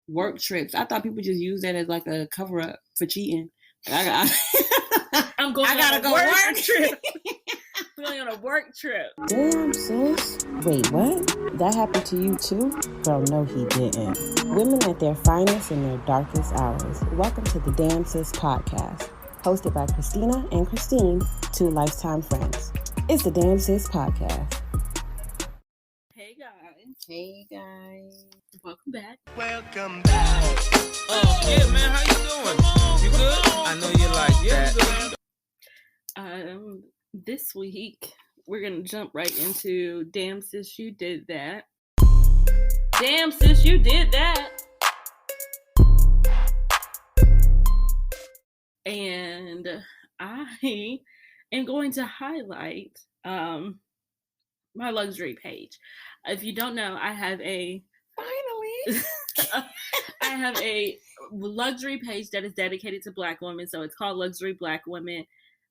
work trips. I thought people just use that as like a cover up for cheating. I gotta go work trip. We're going on a work trip. Damn, sis. Wait, what? That happened to you too? Girl, no, he didn't. Women at their finest in their darkest hours. Welcome to the Damn Sis podcast, hosted by Christina and Christine, two lifetime friends. It's the Damn Sis podcast. Hey guys. Hey guys. Welcome back. Welcome back. Oh, yeah, man. How you doing? You good? I know you like that. This week, we're going to jump right into Damn Sis, You Did That. Damn Sis, You Did That. And I am going to highlight my luxury page. If you don't know, I have a luxury page that is dedicated to Black women. So it's called Luxury Black Women.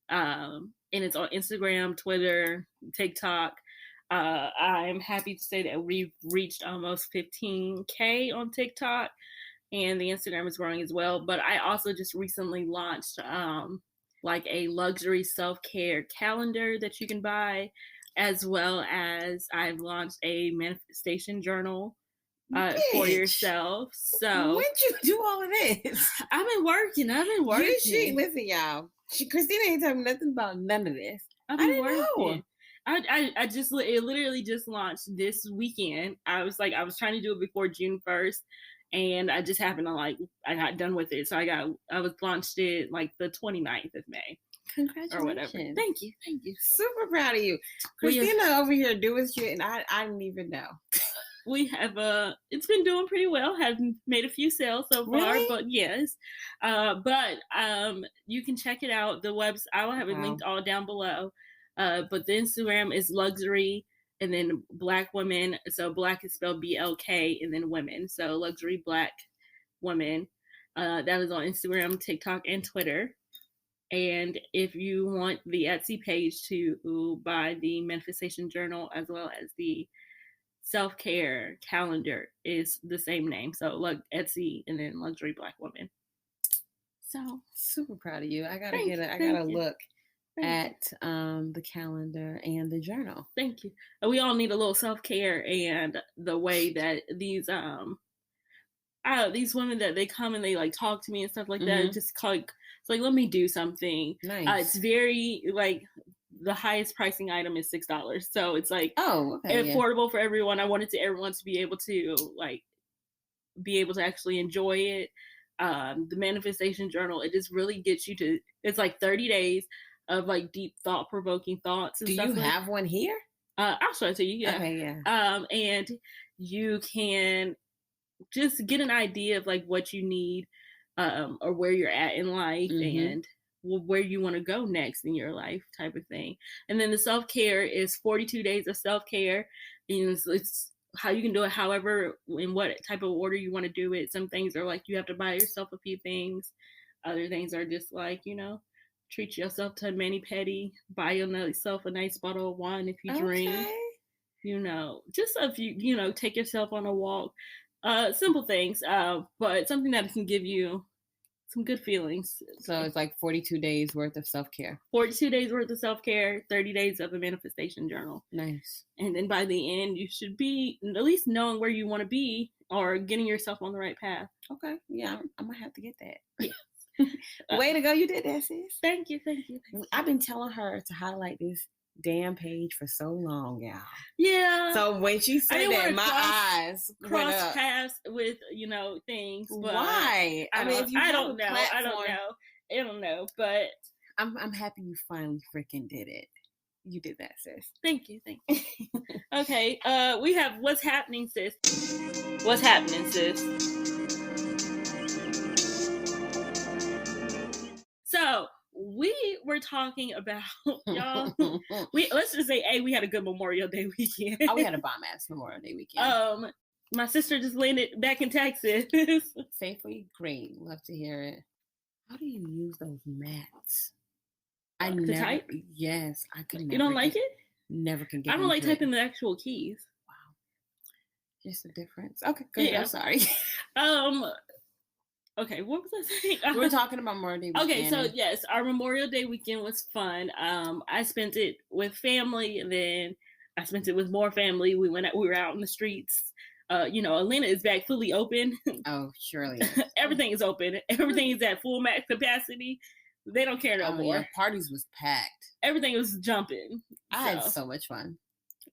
And it's on Instagram, Twitter, TikTok. I'm happy to say that we've reached almost 15K on TikTok, and the Instagram is growing as well. But I also just recently launched like a luxury self-care calendar that you can buy, as well as I've launched a manifestation journal for yourself. So when'd you do all of this? I've been working. Listen, y'all. Christina ain't telling me nothing about none of this. I didn't know. I just it literally just launched this weekend. I was trying to do it before June 1st, and I just happened to I got done with it. So I launched it like the 29th of May. Congratulations. Or whatever. Thank you. Super proud of you. Christina over here doing shit, and I didn't even know. We have it's been doing pretty well. Have made a few sales so far, really? But yes. But you can check it out. The website, I will have it linked all down below. But the Instagram is luxury and then Black women. So Black is spelled BLK and then women. So Luxury Black Women. That is on Instagram, TikTok, and Twitter. And if you want the Etsy page to buy the manifestation journal as well as the self-care calendar, is the same name. So Etsy and then Luxury Black Women. So super proud of you. I gotta look at the calendar and the journal. Thank you. We all need a little self-care, and the way that these women that they come and they like talk to me and stuff like that, just it's like, let me do something. Nice. It's very like the highest pricing item is $6. So it's like affordable for everyone. I wanted everyone to be able to actually enjoy it. The manifestation journal, it just really gets you to, it's like 30 days of like deep thought-provoking thoughts and stuff. Do you have one here? I'll show it to you. Yeah. Okay, yeah. And you can just get an idea of like what you need, or where you're at in life, and where you want to go next in your life, type of thing. And then the self-care is 42 days of self-care, and it's how you can do it however, in what type of order you want to do it. Some things are like you have to buy yourself a few things. Other things are just like, treat yourself to a mani-pedi, buy yourself a nice bottle of wine if you drink, just if you, take yourself on a walk, simple things, but something that can give you some good feelings. So it's like 42 days worth of self-care. 42 days worth of self-care, 30 days of a manifestation journal. Nice. And then by the end, you should be at least knowing where you want to be or getting yourself on the right path. Okay. Yeah, I'm going to have to get that. Yeah. Way to go. You did that, sis. Thank you. I've been telling her to highlight this damn page for so long, y'all. Yeah. So when she said that, my eyes cross paths with things. But why? I mean, I don't know. But I'm happy you finally freaking did it. You did that, sis. Thank you. Okay. We have what's happening, sis. What's happening, sis? So we were talking about, y'all. Let's just say, we had a good Memorial Day weekend. We had a bomb ass Memorial Day weekend. My sister just landed back in Texas. Safely, great. Love to hear it. How do you use those mats? Type? Yes, I could. You don't like it? Never can get. I don't like typing the actual keys. Wow. Just a difference. Okay, good. Yeah. I'm sorry. Okay, what was I saying? We were talking about Memorial Day weekend. Okay, so yes, our Memorial Day weekend was fun. I spent it with family, and then I spent it with more family. We were out in the streets. Atlanta is back fully open. Oh, surely. Everything is open. Everything is at full max capacity. They don't care no more. Yeah, parties was packed. Everything was jumping. I had so much fun.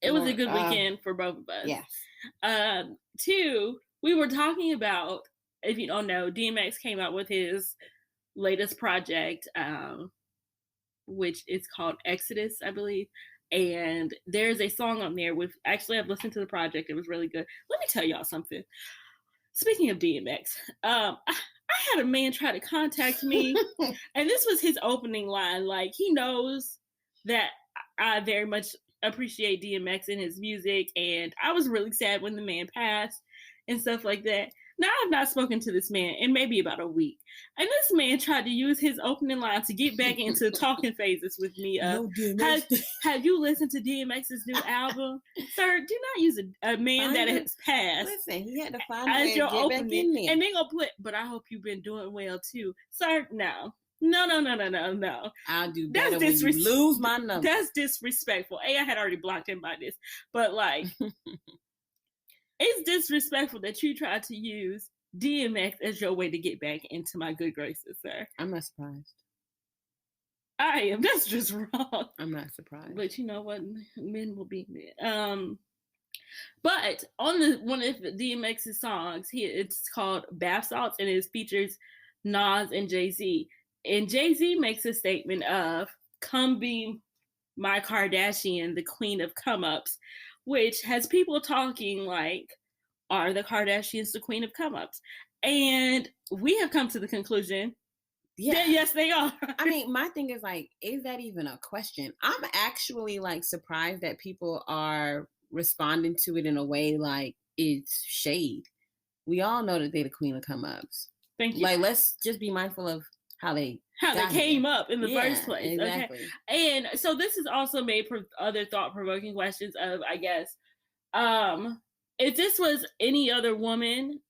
It was a good weekend for both of us. Yes. 2, we were talking about, if you don't know, DMX came out with his latest project, which is called Exodus, I believe. And there's a song on there with, actually, I've listened to the project. It was really good. Let me tell y'all something. Speaking of DMX, I had a man try to contact me, and this was his opening line. Like, he knows that I very much appreciate DMX and his music, and I was really sad when the man passed and stuff like that. Now, I've not spoken to this man in maybe about a week. And this man tried to use his opening line to get back into talking phases with me. Have you listened to DMX's new album? Sir, do not use a man that has passed. Listen, he had to find a way as your to get back in there. And then go put, but I hope you've been doing well too. Sir, no. No. I'll do better when you lose my number. That's disrespectful. I had already blocked him by this. But like... It's disrespectful that you tried to use DMX as your way to get back into my good graces, sir. I'm not surprised. I am. That's just wrong. I'm not surprised. But you know what? Men will be men. But on one of DMX's songs, it's called Bath Salts, and it features Nas and Jay-Z. And Jay-Z makes a statement of, "Come be my Kardashian, the queen of come-ups," which has people talking like, are the Kardashians the queen of come-ups? And we have come to the conclusion that yes, they are. I mean, my thing is like, is that even a question? I'm actually like surprised that people are responding to it in a way like it's shade. We all know that they're the queen of come-ups. Thank you. Like, let's just be mindful of how they came up in the first place. Exactly. Okay. And so this is also made for other thought-provoking questions of, I guess, if this was any other woman,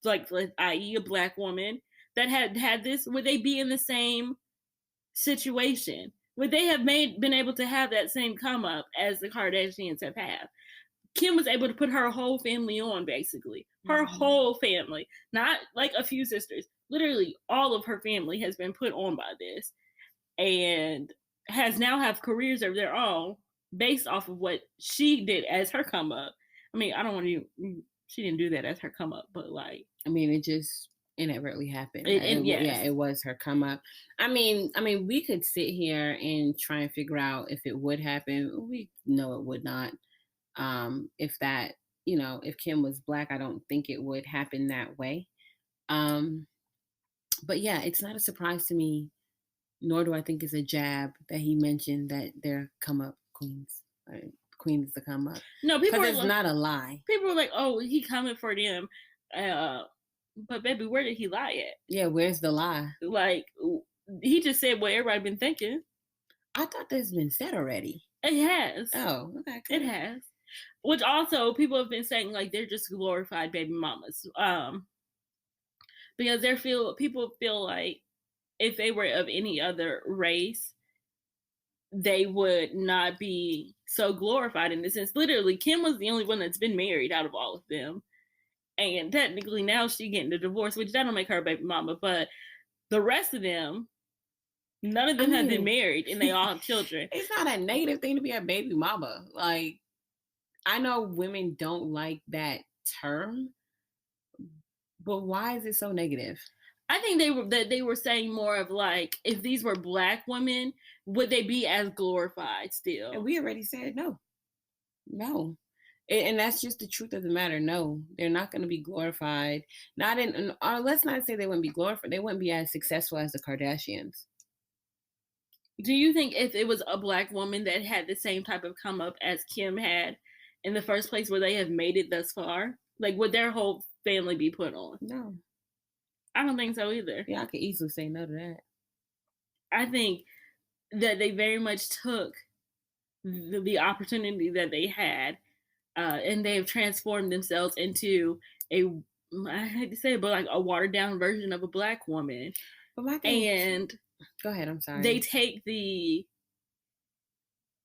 like i.e. a Black woman, that had this, would they be in the same situation? Would they have been able to have that same come up as the Kardashians have had? Kim was able to put her whole family on, basically. Her whole family. Not like a few sisters. Literally, all of her family has been put on by this. And has now have careers of their own based off of what she did as her come up. I mean, I don't want to... She didn't do that as her come up, but like... I mean, it just inadvertently happened. Yes. Yeah, it was her come up. I mean, we could sit here and try and figure out if it would happen. We know it would not. If that, if Kim was Black, I don't think it would happen that way. But yeah, it's not a surprise to me, nor do I think it's a jab that he mentioned that they're come up queens. Queens to come up. No, people are it's like, not a lie. People are like, oh, he coming for them. But baby, where did he lie at? Yeah, where's the lie? Like, he just said what everybody been thinking. I thought this has been said already. It has. Oh, okay. Cool. It has. Which also people have been saying like they're just glorified baby mamas. Because people feel like if they were of any other race, they would not be so glorified in this sense. Literally, Kim was the only one that's been married out of all of them. And technically now she's getting a divorce, which that don't make her a baby mama. But the rest of them, none of them have been married and they all have children. It's not a negative thing to be a baby mama. Like, I know women don't like that term, but why is it so negative? I think they were saying more of like, if these were Black women, would they be as glorified still? And we already said no. And that's just the truth of the matter. No, they're not going to be glorified. Or let's not say they wouldn't be glorified. They wouldn't be as successful as the Kardashians. Do you think if it was a Black woman that had the same type of come up as Kim had in the first place, would they have made it thus far? Like, would their whole family be put on? No. I don't think so either. Yeah, I could easily say no to that. I think that they very much took the opportunity that they had and they've transformed themselves into I hate to say it, but like a watered down version of a Black woman. But my thing, and go ahead. I'm sorry. They take the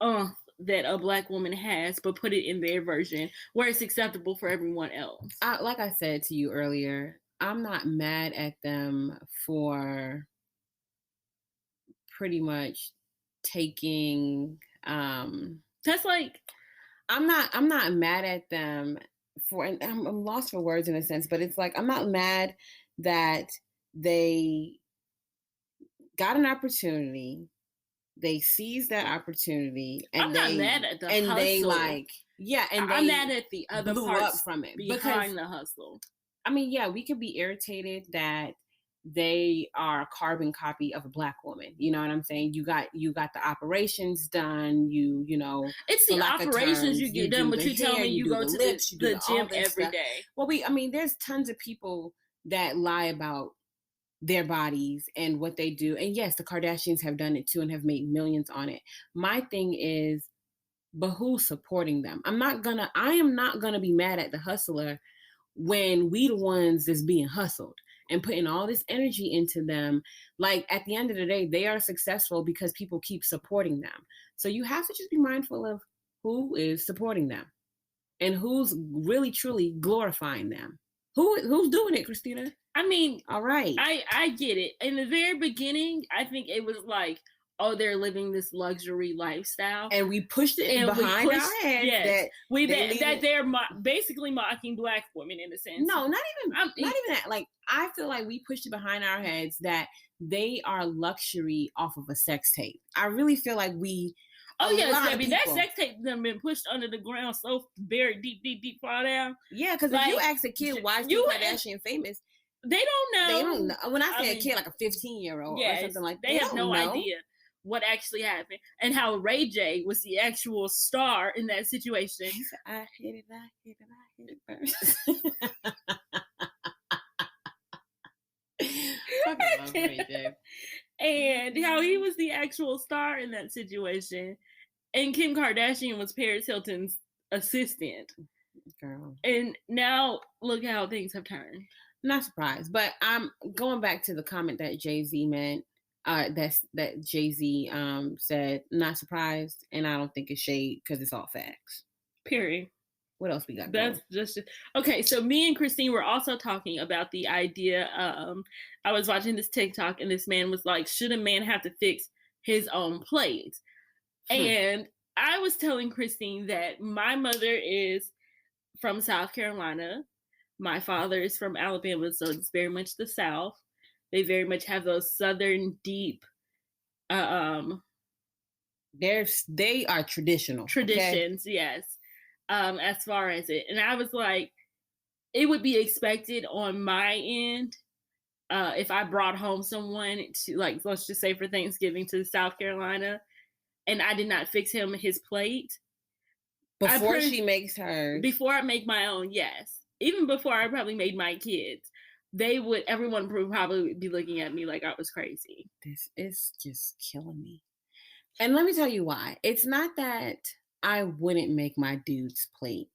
that a Black woman has, but put it in their version where it's acceptable for everyone else. Like I said to you earlier, I'm not mad at them for pretty much taking. That's like, I'm not mad at them for, and I'm lost for words in a sense, but it's like I'm not mad that they got an opportunity, they seized that opportunity, and I'm not mad at the and hustle. They like, yeah, and I'm they mad at the other blew parts up from it behind the hustle. I mean, yeah, we could be irritated that they are a carbon copy of a Black woman. You know what I'm saying? You got the operations done. You know, it's the operations you get done, but you tell me you go to the gym every day. Well, there's tons of people that lie about their bodies and what they do. And yes, the Kardashians have done it too and have made millions on it. My thing is, but who's supporting them? I am not gonna be mad at the hustler when we the ones that's being hustled and putting all this energy into them. Like, at the end of the day, they are successful because people keep supporting them. So you have to just be mindful of who is supporting them and who's really truly glorifying them. Who's doing it, Christina? I mean, all right. I get it. In the very beginning, I think it was like, oh, they're living this luxury lifestyle, and we pushed it behind our heads. Yes, that they're basically mocking Black women in a sense. No, not even that. Like, I feel like we pushed it behind our heads that they are luxury off of a sex tape. I really feel like we. Oh yes, baby, that sex tape done been pushed under the ground, so buried deep far down. Yeah, because if you ask a kid why is Kim Kardashian famous, they don't know. They don't know. When I say a kid, like a 15-year-old or something like that, they have no idea what actually happened and how Ray J was the actual star in that situation. He said, I hit it first. Fucking love Ray J. And how he was the actual star in that situation. And Kim Kardashian was Paris Hilton's assistant. Girl. And now look how things have turned. Not surprised, but I'm going back to the comment that Jay-Z meant. That Jay-Z said, not surprised, and I don't think it's shade because it's all facts. Period. What else we got? That's just okay. So me and Christine were also talking about the idea. I was watching this TikTok, and this man was like, "Should a man have to fix his own plate?" And I was telling Christine that my mother is from South Carolina. My father is from Alabama, so it's very much the South. They very much have those Southern deep. They are traditional traditions, okay? Yes. As far as it, and I was like, it would be expected on my end if I brought home someone to, like, let's just say for Thanksgiving to South Carolina, and I did not fix him his plate before she makes hers. Before I make my own, yes. Even before I probably made my kids, everyone would probably be looking at me like I was crazy. This is just killing me. And let me tell you why. It's not that I wouldn't make my dude's plate.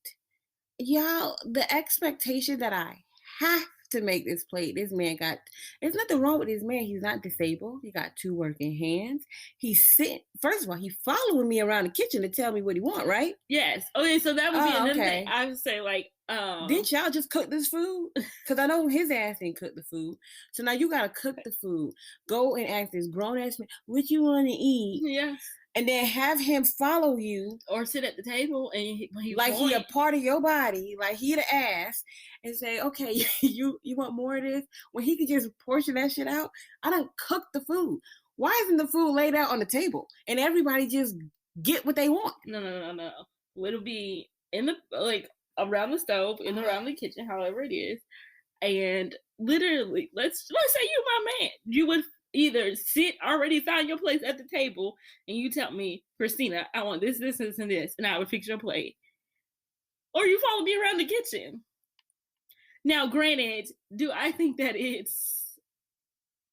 Y'all, the expectation that I have to make this plate, there's nothing wrong with this man. He's not disabled. He got 2 working hands. He's sitting, first of all, he's following me around the kitchen to tell me what he want, right? Yes. Okay, so that would be another thing. I would say, like, didn't y'all just cook this food? Because I know his ass didn't cook the food. So now you gotta cook the food. Go and ask this grown ass man, what you want to eat? Yes. And then have him follow you. Or sit at the table and he a part of your body, like he the ass, and say, okay, you want more of this? When he could just portion that shit out. I done cooked the food. Why isn't the food laid out on the table and everybody just get what they want? No. It'll be in the, like, around the stove and around the kitchen, however it is. And literally, let's say you my man. You would either already found your place at the table and you tell me, Christina, I want this, and this, and I would fix your plate. Or you follow me around the kitchen. Now, granted, do I think that it's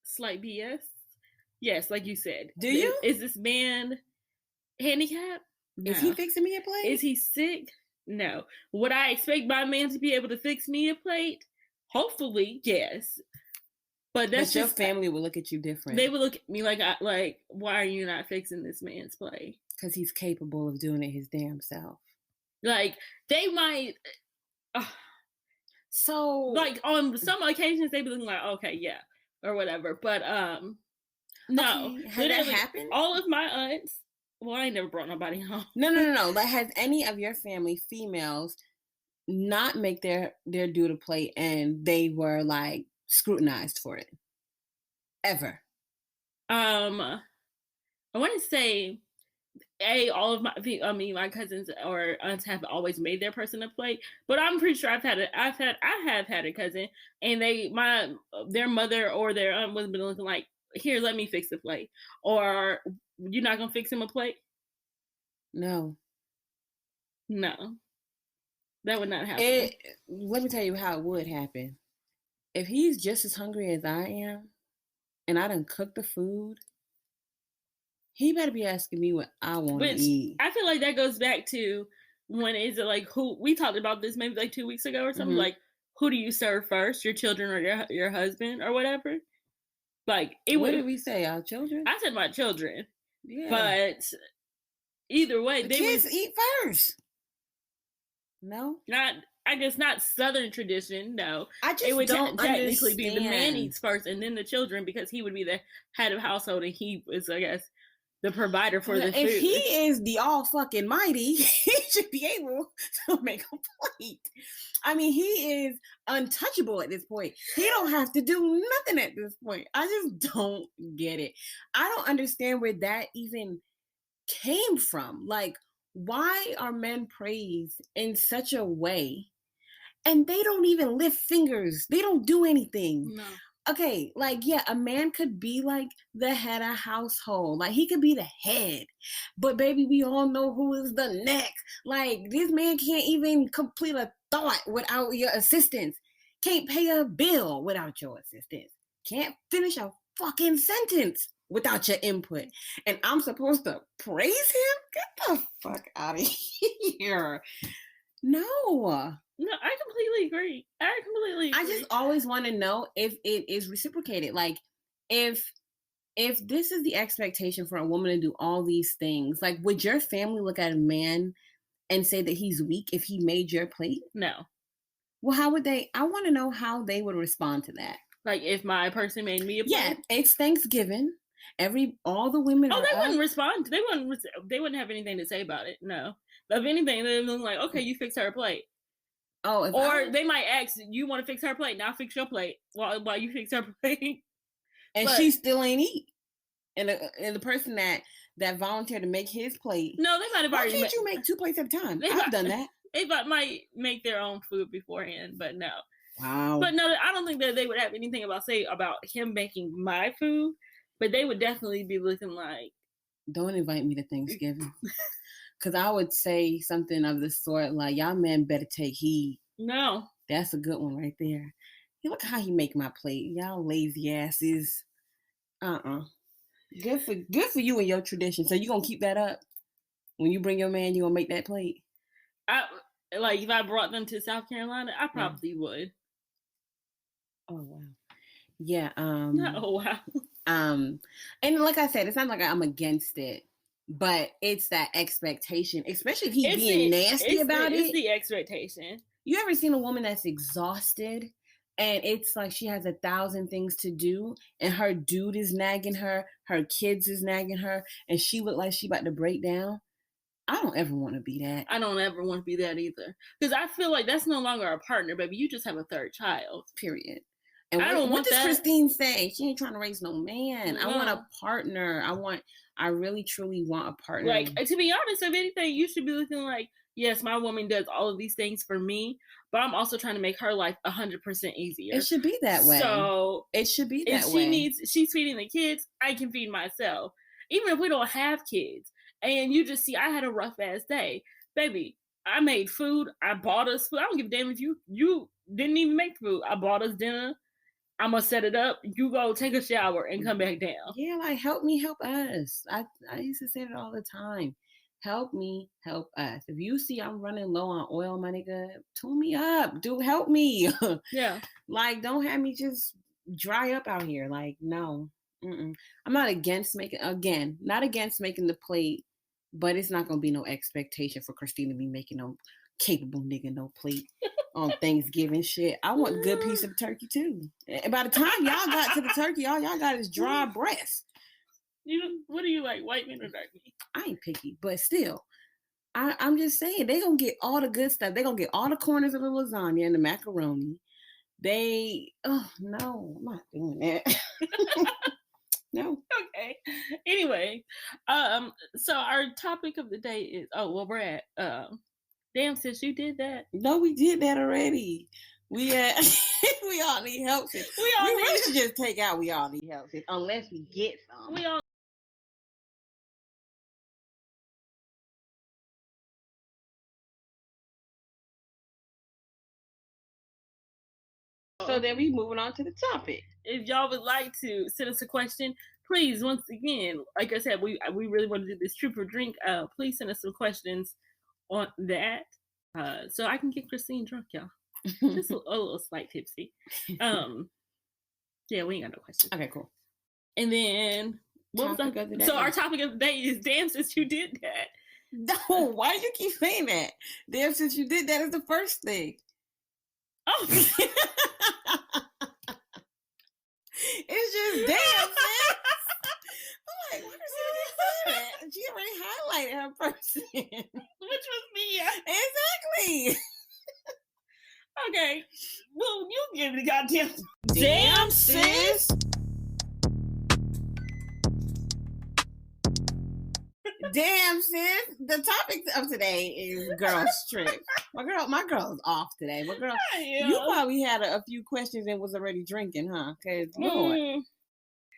slight BS? Yes, like you said. Do you? Is this man handicapped? No. Is he fixing me a plate? Is he sick? No. Would I expect my man to be able to fix me a plate? Hopefully, yes. But that's your just family will look at you different. They would look at me like, why are you not fixing this man's plate? Because he's capable of doing it his damn self. Like, they might. So, like, on some occasions, they be looking like, okay, yeah, or whatever. But, no. Okay. Has that happened? All of my aunts, well, I ain't never brought nobody home. No. Like, has any of your family, females, not make their due to plate and they were, like, scrutinized for it? Ever? I want to say, all of my cousins or aunts have always made their person a plate, but I'm pretty sure I have had a cousin, and their mother or their aunt was been looking like, here, let me fix the plate, or you're not gonna fix him a plate. No, that would not happen. Let me tell you how it would happen. If he's just as hungry as I am, and I done cooked the food, he better be asking me what I want to eat. I feel like that goes back to when is it like who we talked about this maybe like 2 weeks ago or something, like who do you serve first, your children or your husband or whatever? Like what did we say, our children? I said my children. Yeah. But either way, the kids eat first. No? I guess not Southern tradition, no. I just don't technically be the man eats first and then the children, because he would be the head of household and he is, I guess, the provider for the food. If he is the all fucking mighty, he should be able to make a plate. I mean, he is untouchable at this point. He don't have to do nothing at this point. I just don't get it. I don't understand where that even came from. Like, why are men praised in such a way and they don't even lift fingers? They don't do anything. No. Okay, like, yeah, a man could be like the head of household. Like, he could be the head. But baby, we all know who is the next. Like, this man can't even complete a thought without your assistance. Can't pay a bill without your assistance. Can't finish a fucking sentence without your input. And I'm supposed to praise him? Get the fuck out of here. No. No, I completely agree. I just always want to know if it is reciprocated. Like, if this is the expectation for a woman to do all these things, like, would your family look at a man and say that he's weak if he made your plate? No. Well, how would they? I want to know how they would respond to that. Like, if my person made me a plate? Yeah, it's Thanksgiving. All the women. Oh, they wouldn't respond. They wouldn't have anything to say about it. No. If anything, they'd be like, okay, you fix her plate. Oh, they might ask, you want to fix her plate? Now fix your plate while you fix her plate. And she still ain't eat. And the person that volunteered to make his plate. No, they might have already. Why can't you make 2 plates at a time? I've done that. They might make their own food beforehand, but no. Wow. But no, I don't think that they would have anything about him making my food. But they would definitely be looking like, don't invite me to Thanksgiving. Because I would say something of the sort like, y'all men better take heed. No. That's a good one right there. Hey, look how he make my plate. Y'all lazy asses. Good for you and your tradition. So you going to keep that up? When you bring your man, you going to make that plate? If I brought them to South Carolina, I probably would. Oh, wow. Yeah. Oh, wow. And like I said, it's not like I'm against it, but it's that expectation, especially if he's being nasty about it. It's the expectation. You ever seen a woman that's exhausted and it's like she has 1,000 things to do and her dude is nagging her kids is nagging her, and she look like she about to break down? I don't ever want to be that. I don't ever want to be that either. Because I feel like that's no longer a partner, baby. You just have a third child. Period. And what does Christine say? She ain't trying to raise no man. No. I want a partner. I really truly want a partner. Like, to be honest, if anything, you should be looking like, yes, my woman does all of these things for me, but I'm also trying to make her life 100% easier. It should be that way. So it should be that way. If she's feeding the kids, I can feed myself. Even if we don't have kids. And you just see, I had a rough ass day. Baby, I made food. I bought us food. I don't give a damn if you didn't even make food. I bought us dinner. I'm going to set it up. You go take a shower and come back down. Yeah, like, help me, help us. I used to say it all the time. help me, help us. If you see I'm running low on oil, my nigga, tune me up. Dude, help me. Yeah. Like, don't have me just dry up out here. Like, no. I'm not against making the plate, but it's not going to be no expectation for Christina to be making no capable nigga no plate on Thanksgiving shit. I want a good piece of turkey too. And by the time y'all got to the turkey, all y'all got is dry breast. What do you like, white meat or dark meat? I ain't picky, but still, I'm just saying they gonna get all the good stuff. They gonna get all the corners of the lasagna and the macaroni. No, I'm not doing that. No. Okay. Anyway, so our topic of the day is we're at damn sis, you did that. No, we did that already. We all need help. We really should just take out we all need help unless we get some. We all So then we moving on to the topic. If y'all would like to send us a question, please, once again, like I said, we really want to do this trip or drink. Please send us some questions on that, so I can get Christine drunk, y'all. Just a little slight tipsy. Yeah, we ain't got no questions. Okay, cool. And then so our topic of the day is damn since you did that. No, why do you keep saying that? Damn since you did that is the first thing. Oh. It's just damn, sis. I'm like, what is it? She already highlighted her person. Which was me. Exactly. Okay. Well, you give me goddamn damn, sis. Damn, sis. The topic of today is girls trip. My girl's off today. My girl, you probably had a few questions and was already drinking, huh? Because Lord.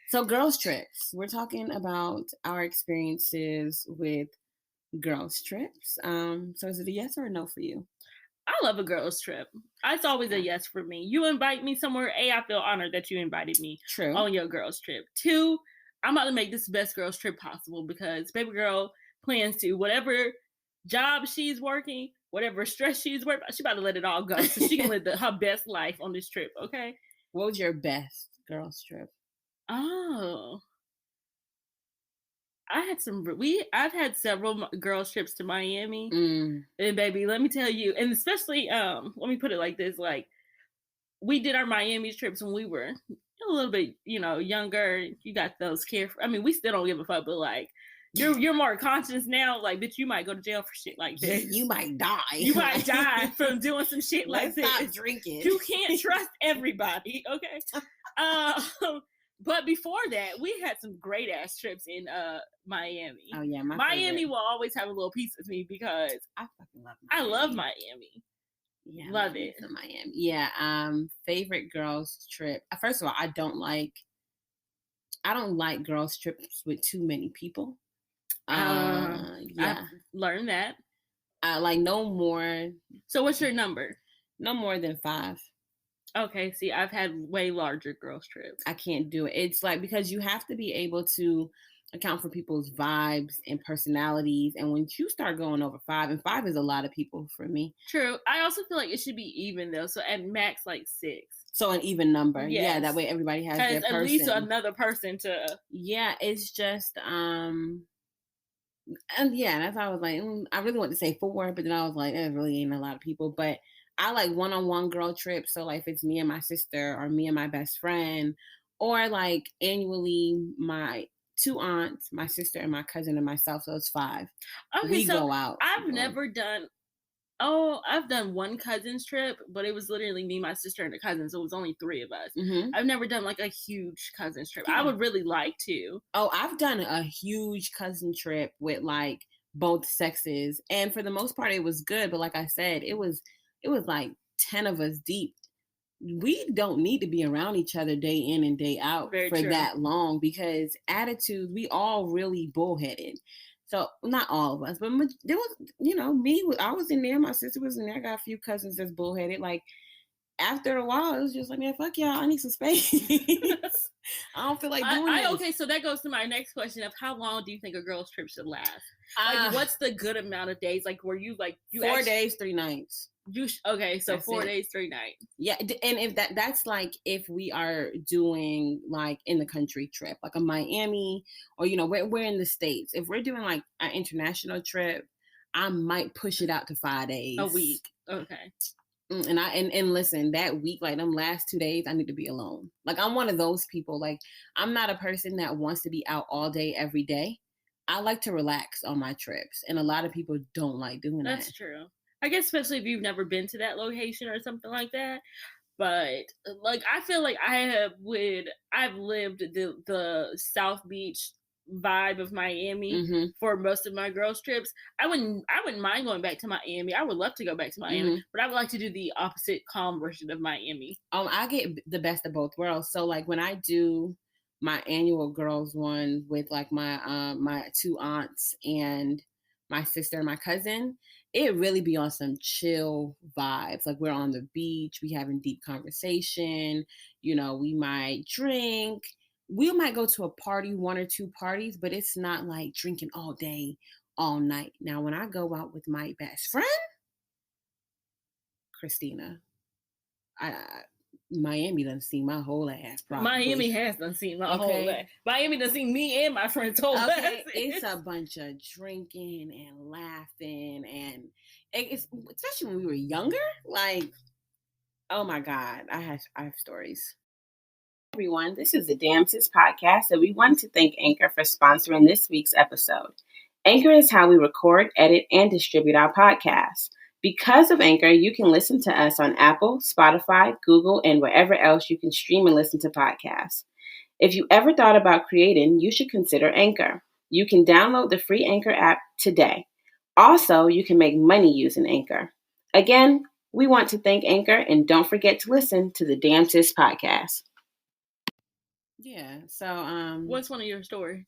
So girls trips. We're talking about our experiences with girls trips. So is it a yes or a no for you? I love a girls trip. It's always a yes for me. You invite me somewhere, I feel honored that you invited me on your girls trip. 2, I'm about to make this the best girls trip possible because baby girl plans to whatever job she's working, whatever stress she's working, she's about to let it all go so she can live her best life on this trip. Okay. What was your best girls trip? Oh, I've had several girls trips to Miami, and baby, let me tell you, and especially let me put it like this: like we did our Miami trips when we were a little bit, younger. You got those carefree. I mean, we still don't give a fuck, but like you're more conscious now. Like, bitch, you might go to jail for shit like this. You might die. You might die from doing some shit like this. Stop drinking. You can't trust everybody. Okay. But before that, we had some great ass trips in Miami. Oh yeah, Miami will always have a little piece of me because I fucking love Miami. I love Miami. Yeah, love it. Miami. Yeah. Favorite girls trip. First of all, I don't like girls trips with too many people. Yeah, I've learned that. Like no more. So what's your number? No more than 5. Okay, see, I've had way larger girls trips. I can't do it. It's like because you have to be able to account for people's vibes and personalities. And when you start going over 5, and 5 is a lot of people for me. True. I also feel like it should be even though. So at max like 6. So an even number. Yes. Yeah, that way everybody has their person. At least another person to. Yeah, it's just and yeah, that's why I was like, I really want to say 4, but then I was like, it really ain't a lot of people. But I like one-on-one girl trips. So like if it's me and my sister or me and my best friend, or like annually my 2 aunts, my sister and my cousin and myself. So it's 5. Okay, we go out. I've done one cousin's trip, but it was literally me, my sister, and a cousin. So it was only 3 of us. Mm-hmm. I've never done like a huge cousin's trip. Yeah. I would really like to. Oh, I've done a huge cousin trip with like both sexes. And for the most part, it was good. But like I said, it was like 10 of us deep. We don't need to be around each other day in and day out that long because attitudes, we all really bullheaded. So not all of us, but there was, me, I was in there, my sister was in there. I got a few cousins that's bullheaded. Like after a while, it was just like, man, fuck y'all, I need some space. I don't feel like doing this. Okay, so that goes to my next question of how long do you think a girl's trip should last? Like, what's the good amount of days? Like, were you like 4 days, 3 nights? Okay, so That's 4 it. days, 3 nights. Yeah, and if that's like if we are doing like in the country trip, like a Miami, or we're in the States. If we're doing like an international trip, I might push it out to 5 days, a week. Okay. And listen, that week, like them last 2 days, I need to be alone. Like I'm one of those people. Like I'm not a person that wants to be out all day every day. I like to relax on my trips, and a lot of people don't like doing that. That's true. I guess especially if you've never been to that location or something like that. But like I feel like I've lived the South Beach vibe of Miami for most of my girls' trips. I wouldn't mind going back to Miami. I would love to go back to Miami, but I would like to do the opposite calm version of Miami. I get the best of both worlds. So like when I do my annual girls one with like my my 2 aunts and my sister and my cousin, it really be on some chill vibes. Like we're on the beach, we having deep conversation, we might drink. We might go to a party, 1 or 2 parties, but it's not like drinking all day, all night. Now, when I go out with my best friend, Christina, Miami done seen my whole ass. Probably. Miami has done seen my whole ass. Miami done seen me and my friends' whole ass. It's a bunch of drinking and laughing, and it's especially when we were younger. Like, oh my God, I have stories. Everyone, this is the Damn Sis podcast, and we want to thank Anchor for sponsoring this week's episode. Anchor is how we record, edit, and distribute our podcasts. Because of Anchor, you can listen to us on Apple, Spotify, Google, and wherever else you can stream and listen to podcasts. If you ever thought about creating, you should consider Anchor. You can download the free Anchor app today. Also, you can make money using Anchor. Again, we want to thank Anchor, and don't forget to listen to the Damn Sis podcast. Yeah, so what's one of your stories?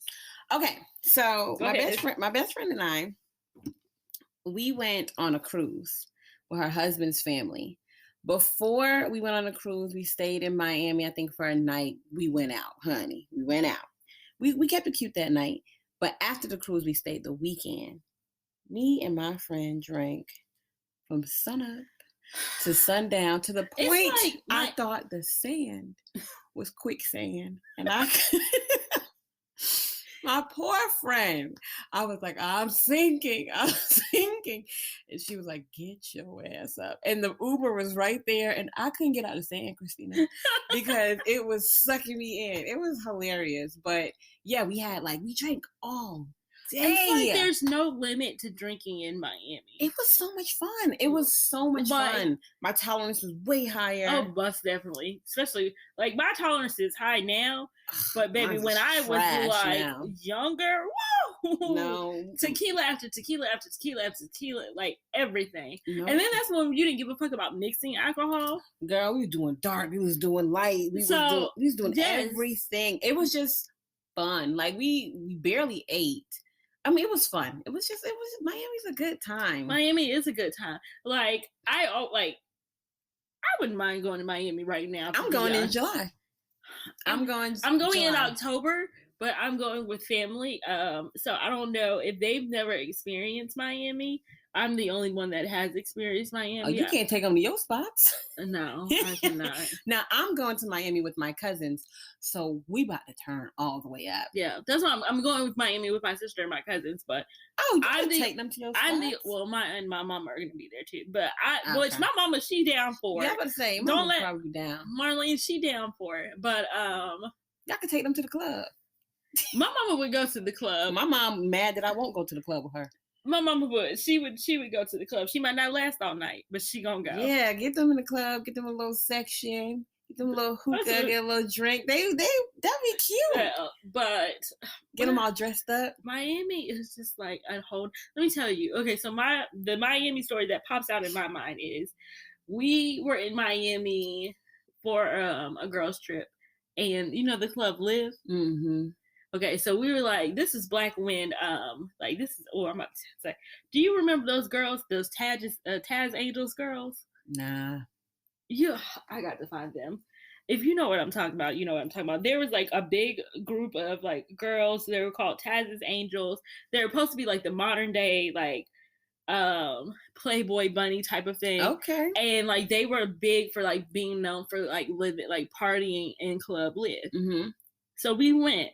Okay, so my best friend and I, we went on a cruise with her husband's family. Before we went on a cruise, we stayed in Miami, I think, for a night. We went out, honey. We went out. We kept it cute that night. But after the cruise, we stayed the weekend. Me and my friend drank from sunup to sundown to the point I thought the sand was quicksand. And my poor friend, I was like, I'm sinking. And she was like, get your ass up. And the Uber was right there, and I couldn't get out of the sand, Christina, because it was sucking me in. It was hilarious. But yeah, we drank all day. It's like there's no limit to drinking in Miami. It was so much fun. My tolerance was way higher. Oh, most definitely. Especially, like, my tolerance is high now. But, baby, when I was, younger, woo! No. Tequila after tequila after tequila after tequila, like, everything. No. And then that's when you didn't give a fuck about mixing alcohol. Girl, we was doing dark. We was doing light. We was doing everything. It was just fun. Like, we barely ate. I mean, it was fun. Miami's a good time. Miami is a good time. Like, I wouldn't mind going to Miami right now. I'm going in July. I'm going in October, but I'm going with family. So I don't know if they've never experienced Miami. I'm the only one that has experienced Miami. Oh, you can't take them to your spots. No, I cannot. Now, I'm going to Miami with my cousins, so we about to turn all the way up. Yeah, that's why I'm going with Miami with my sister and my cousins, but you can take them to your spots? My mama are going to be there too, but which my mama, she down for it. Yeah, I was about to say, don't let probably down. Marlene, she down for it, but y'all can take them to the club. My mama would go to the club. My mom mad that I won't go to the club with her. My mama would. She would go to the club. She might not last all night, but she gonna go. Yeah, get them in the club. Get them a little section. Get them a little hookah. Get a little drink. That'd be cute. Yeah, but get them all dressed up. Miami is just like a whole. Let me tell you. Okay, so the Miami story that pops out in my mind is we were in Miami for a girls trip, and the club Live. Mm-hmm. Okay, so we were like, this is Black when, I'm about to say, do you remember those girls, those Taz Angels girls? Nah. Yeah, I got to find them. if you know what I'm talking about, you know what I'm talking about. There was like a big group of like girls. They were called Taz's Angels. They were supposed to be like the modern day like Playboy bunny type of thing. Okay. And like they were big for like being known for like living like partying in Club Live. Mm-hmm. So we went,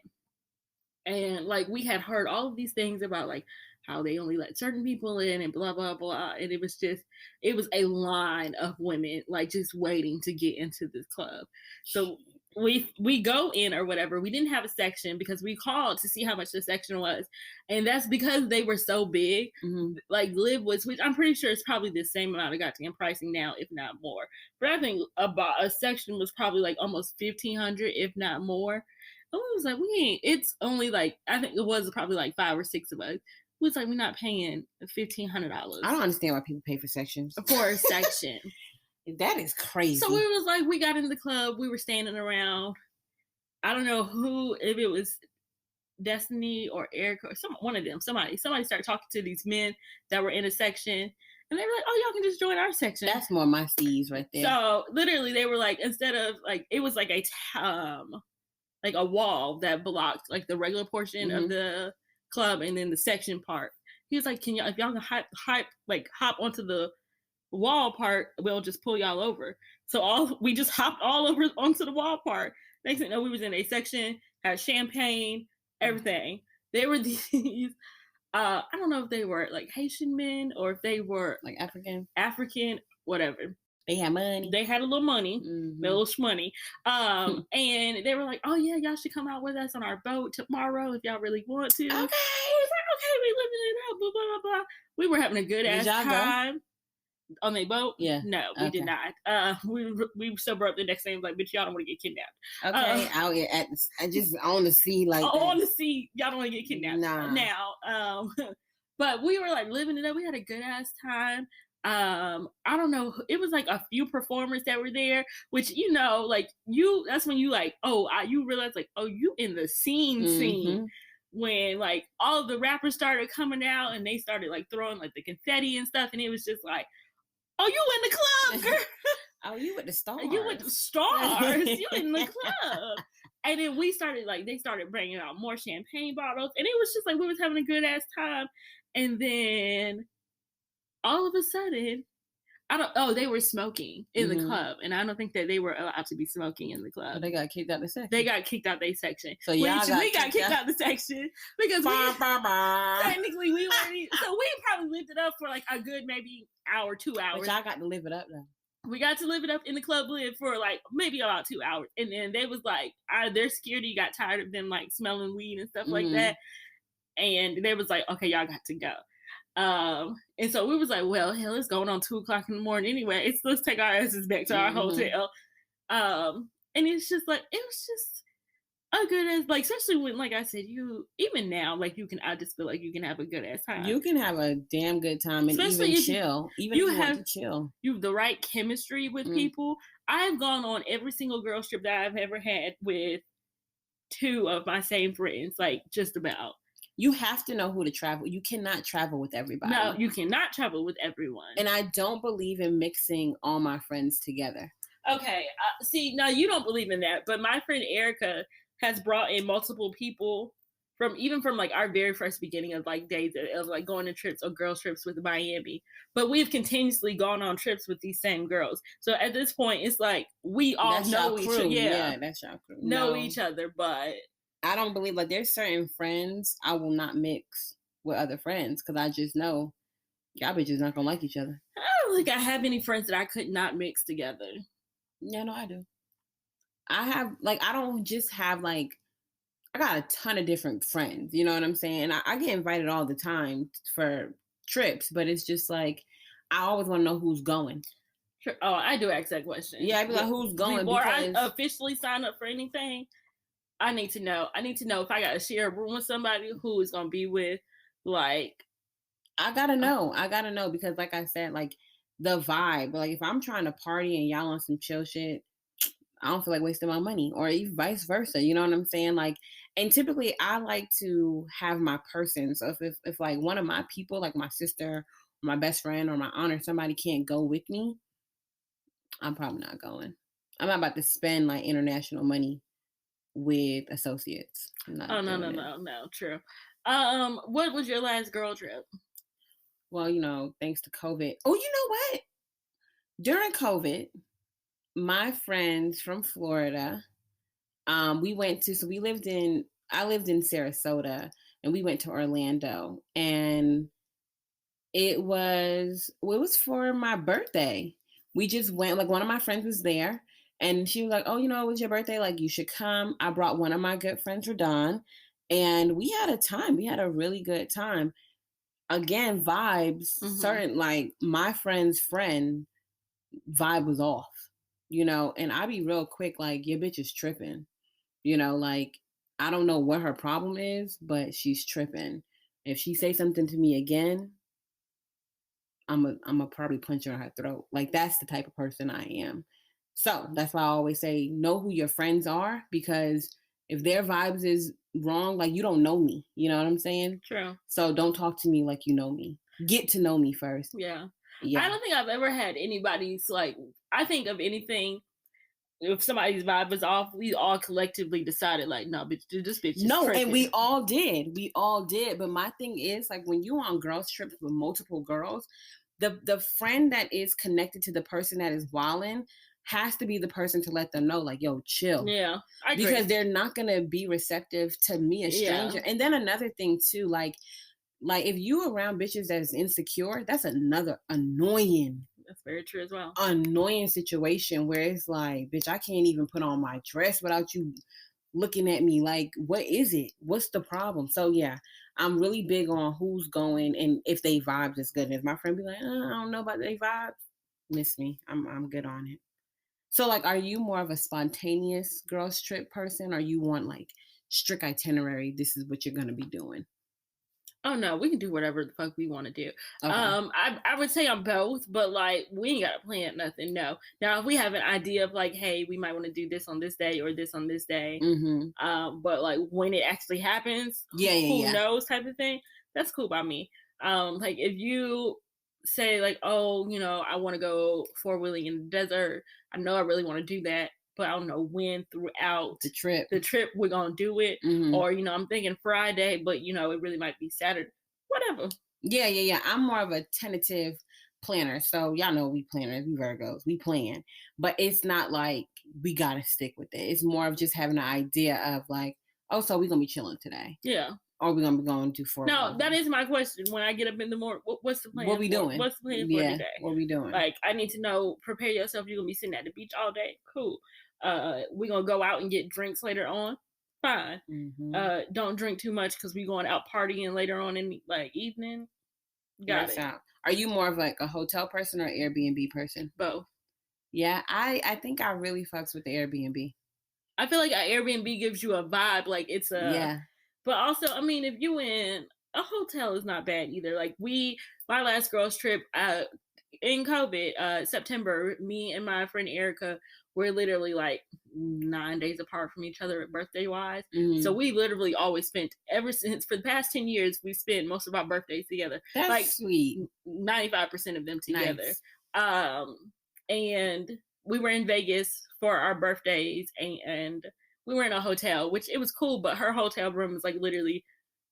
and like we had heard all of these things about like how they only let certain people in and blah blah blah, and it was a line of women like just waiting to get into this club. So we go in or whatever. We didn't have a section because we called to see how much the section was, and that's because they were so big. Mm-hmm. Like Live was, which I'm pretty sure it's probably the same amount of goddamn pricing now, if not more. But I think about a section was probably like almost $1,500, if not more. And we was like, it's only like, I think it was probably like 5 or 6 of us. It was like, we're not paying $1,500. I don't understand why people pay for sections. For a section. That is crazy. So we was like, we got in the club, we were standing around. I don't know who, if it was Destiny or Erica or one of them, somebody started talking to these men that were in a section, and they were like, oh, y'all can just join our section. That's more my steez right there. So literally they were like, instead of like, it was like a wall that blocked like the regular portion of the club and then the section part. He was like, if y'all can hop onto the wall part, we'll just pull y'all over. So we just hopped all over onto the wall part. Next thing you know, we was in a section, had champagne, everything. They were these I don't know if they were like Haitian men or if they were like African, whatever. They had money. They had a little money, mm-hmm. a little shmoney. And they were like, oh yeah, y'all should come out with us on our boat tomorrow if y'all really want to. Okay. I was like, okay, we living it up, blah, blah, blah. We were having a good ass time. Go? On a boat? Yeah. No, we did not. We sober up the next day and like, bitch, y'all don't want to get kidnapped. Okay, out here just on the sea like that. On the sea, y'all don't want to get kidnapped. Nah. Now, but we were like living it up. We had a good ass time. I don't know. It was like a few performers that were there, which, you know, like that's when you like, you realize like, you in the scene. When like all of the rappers started coming out and they started like throwing like the confetti and stuff. And it was just like, oh, you in the club, girl. Oh, you with the stars. You with the stars. You in the club. And then they started bringing out more champagne bottles. And it was just like, we was having a good ass time. And then all of a sudden, they were smoking in the club. And I don't think that they were allowed to be smoking in the club. Oh, they got kicked out the section. They got kicked out their section. So we got kicked out the section because technically we weren't. So we probably lived it up for like a good maybe hour, 2 hours. But y'all got to live it up though. We got to live it up in the Club Live for like maybe about 2 hours. And then they was like, their security got tired of them like smelling weed and stuff like that. And they was like, okay, y'all got to go. And so we was like, well, hell, it's going on 2:00 in the morning anyway. Let's take our asses back to our hotel. And it's just like, it was just a good ass, like, especially when, like I said, even now, like I just feel like you can have a good ass time. You can have a damn good time and especially even chill. Even if you want to chill. You have the right chemistry with people. I've gone on every single girl trip that I've ever had with 2 of my same friends, like just about. You have to know who to travel. You cannot travel with everybody. No, you cannot travel with everyone. And I don't believe in mixing all my friends together. Okay. See, now you don't believe in that, but my friend Erica has brought in multiple people from like our very first beginning of like days of like going to trips or girl trips with Miami. But we've continuously gone on trips with these same girls. So at this point, it's like we all know each other. Yeah, that's y'all crew. Know each other, but I don't believe like there's certain friends I will not mix with other friends because I just know y'all bitches not gonna like each other. I don't think I have any friends that I could not mix together. Yeah, no, I do. I don't just have like, I got a ton of different friends, you know what I'm saying? I get invited all the time for trips, but it's just like, I always want to know who's going. Sure. Oh, I do ask that question. Yeah, I'd be like, who's going? Before I officially sign up for anything, I need to know. I need to know if I got to share a room with somebody who is going to be with, like. I got to know. Because like I said, like the vibe, like if I'm trying to party and y'all on some chill shit, I don't feel like wasting my money, or even vice versa. You know what I'm saying? Like, and typically I like to have my person. So if like one of my people, like my sister, or my best friend, or my aunt, or somebody can't go with me, I'm probably not going. I'm not about to spend like international money with associates. Oh no, true. What was your last girl trip? Well, thanks to COVID. Oh, you know what? During COVID, my friends from Florida, I lived in Sarasota, and we went to Orlando, and it was for my birthday. We just went, like, one of my friends was there, and she was like, oh, it was your birthday, like, you should come. I brought one of my good friends, Radon, and we had a time. We had a really good time. Again, vibes, certain, like, my friend's friend vibe was off, and I be real quick, like, your bitch is tripping, like, I don't know what her problem is, but she's tripping. If she say something to me again, I'm a probably punch her in her throat. Like, that's the type of person I am. So that's why I always say, know who your friends are, because if their vibes is wrong, like, you don't know me. You know what I'm saying? True. So don't talk to me like you know me. Get to know me first. Yeah. Yeah. I don't think I've ever had anybody's, like, I think of anything, if somebody's vibe was off, we all collectively decided, like, no, bitch, this bitch is tripping. And we all did. But my thing is, like, when you on girls trips with multiple girls, the friend that is connected to the person that is wilding has to be the person to let them know, like, yo, chill. Yeah, I agree. Because they're not gonna be receptive to me, a stranger. Yeah. And then another thing too, like if you around bitches that is insecure, that's another annoying. That's very true as well. Annoying situation where it's like, bitch, I can't even put on my dress without you looking at me like, what is it? What's the problem? So yeah, I'm really big on who's going and if they vibes is good. And if my friend be like, I don't know about they vibes, miss me. I'm good on it. So, like, are you more of a spontaneous girls trip person, or you want like strict itinerary? This is what you're gonna be doing. Oh no, we can do whatever the fuck we want to do. Okay. I would say I'm both, but like we ain't gotta plan nothing. No. Now if we have an idea of like, hey, we might want to do this on this day or this on this day, but like when it actually happens, who knows type of thing. That's cool by me. Like if you say like, oh, I want to go 4-wheeling in the desert. I know I really want to do that, but I don't know when throughout the trip we're gonna do it. Or I'm thinking Friday, but it really might be Saturday. Whatever. Yeah. I'm more of a tentative planner. So y'all know we planners, we Virgos, we plan, but it's not like we gotta stick with it. It's more of just having an idea of like, oh, so we're gonna be chilling today. Yeah. Or we're gonna be going to 4. No, that is my question. When I get up in the morning, what's the plan? What we doing? What's the plan for today? What we doing? Like, I need to know. Prepare yourself. You're gonna be sitting at the beach all day. Cool. We're gonna go out and get drinks later on. Fine. Don't drink too much because we going out partying later on in the evening. Got it. Are you more of like a hotel person or Airbnb person? Both. Yeah, I think I really fucks with the Airbnb. I feel like an Airbnb gives you a vibe. Like it's a But also, I mean, if you in a hotel is not bad either. Like my last girls trip in COVID, September, me and my friend Erica, we're literally like 9 days apart from each other birthday wise. So we literally always spent, ever since for the past 10 years, we spent most of our birthdays together. That's like sweet. 95% of them together. Nice. And we were in Vegas for our birthdays and we were in a hotel, which it was cool, but her hotel room was like literally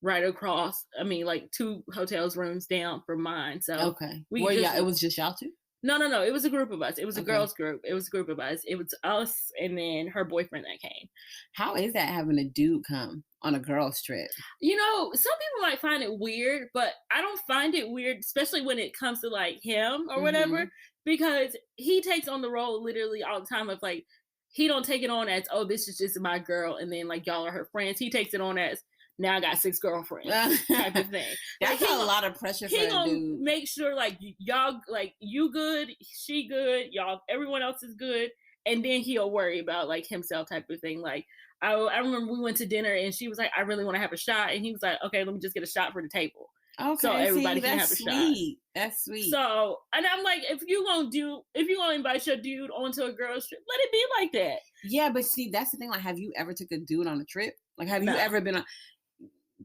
right across. I mean, like 2 hotels rooms down from mine. So okay, it was just y'all two? No. It was a group of us. It was a girls group. It was a group of us. It was us and then her boyfriend that came. How is that having a dude come on a girls trip? Some people might find it weird, but I don't find it weird, especially when it comes to like him or whatever, because he takes on the role literally all the time of like, he don't take it on as, oh, this is just my girl, and then like y'all are her friends. He takes it on as, now I got 6 girlfriends type of thing. That's like, a lot of pressure for a dude. Make sure like y'all, like you good, she good, y'all, everyone else is good, and then he'll worry about like himself type of thing. Like I remember we went to dinner and she was like, I really want to have a shot, and he was like, okay, let me just get a shot for the table. Okay, so everybody can have a shot. That's sweet. So, and I'm like, if you gonna invite your dude onto a girl's trip, let it be like that. Yeah, but see, that's the thing. Like, have you ever took a dude on a trip? Like, have you ever been on?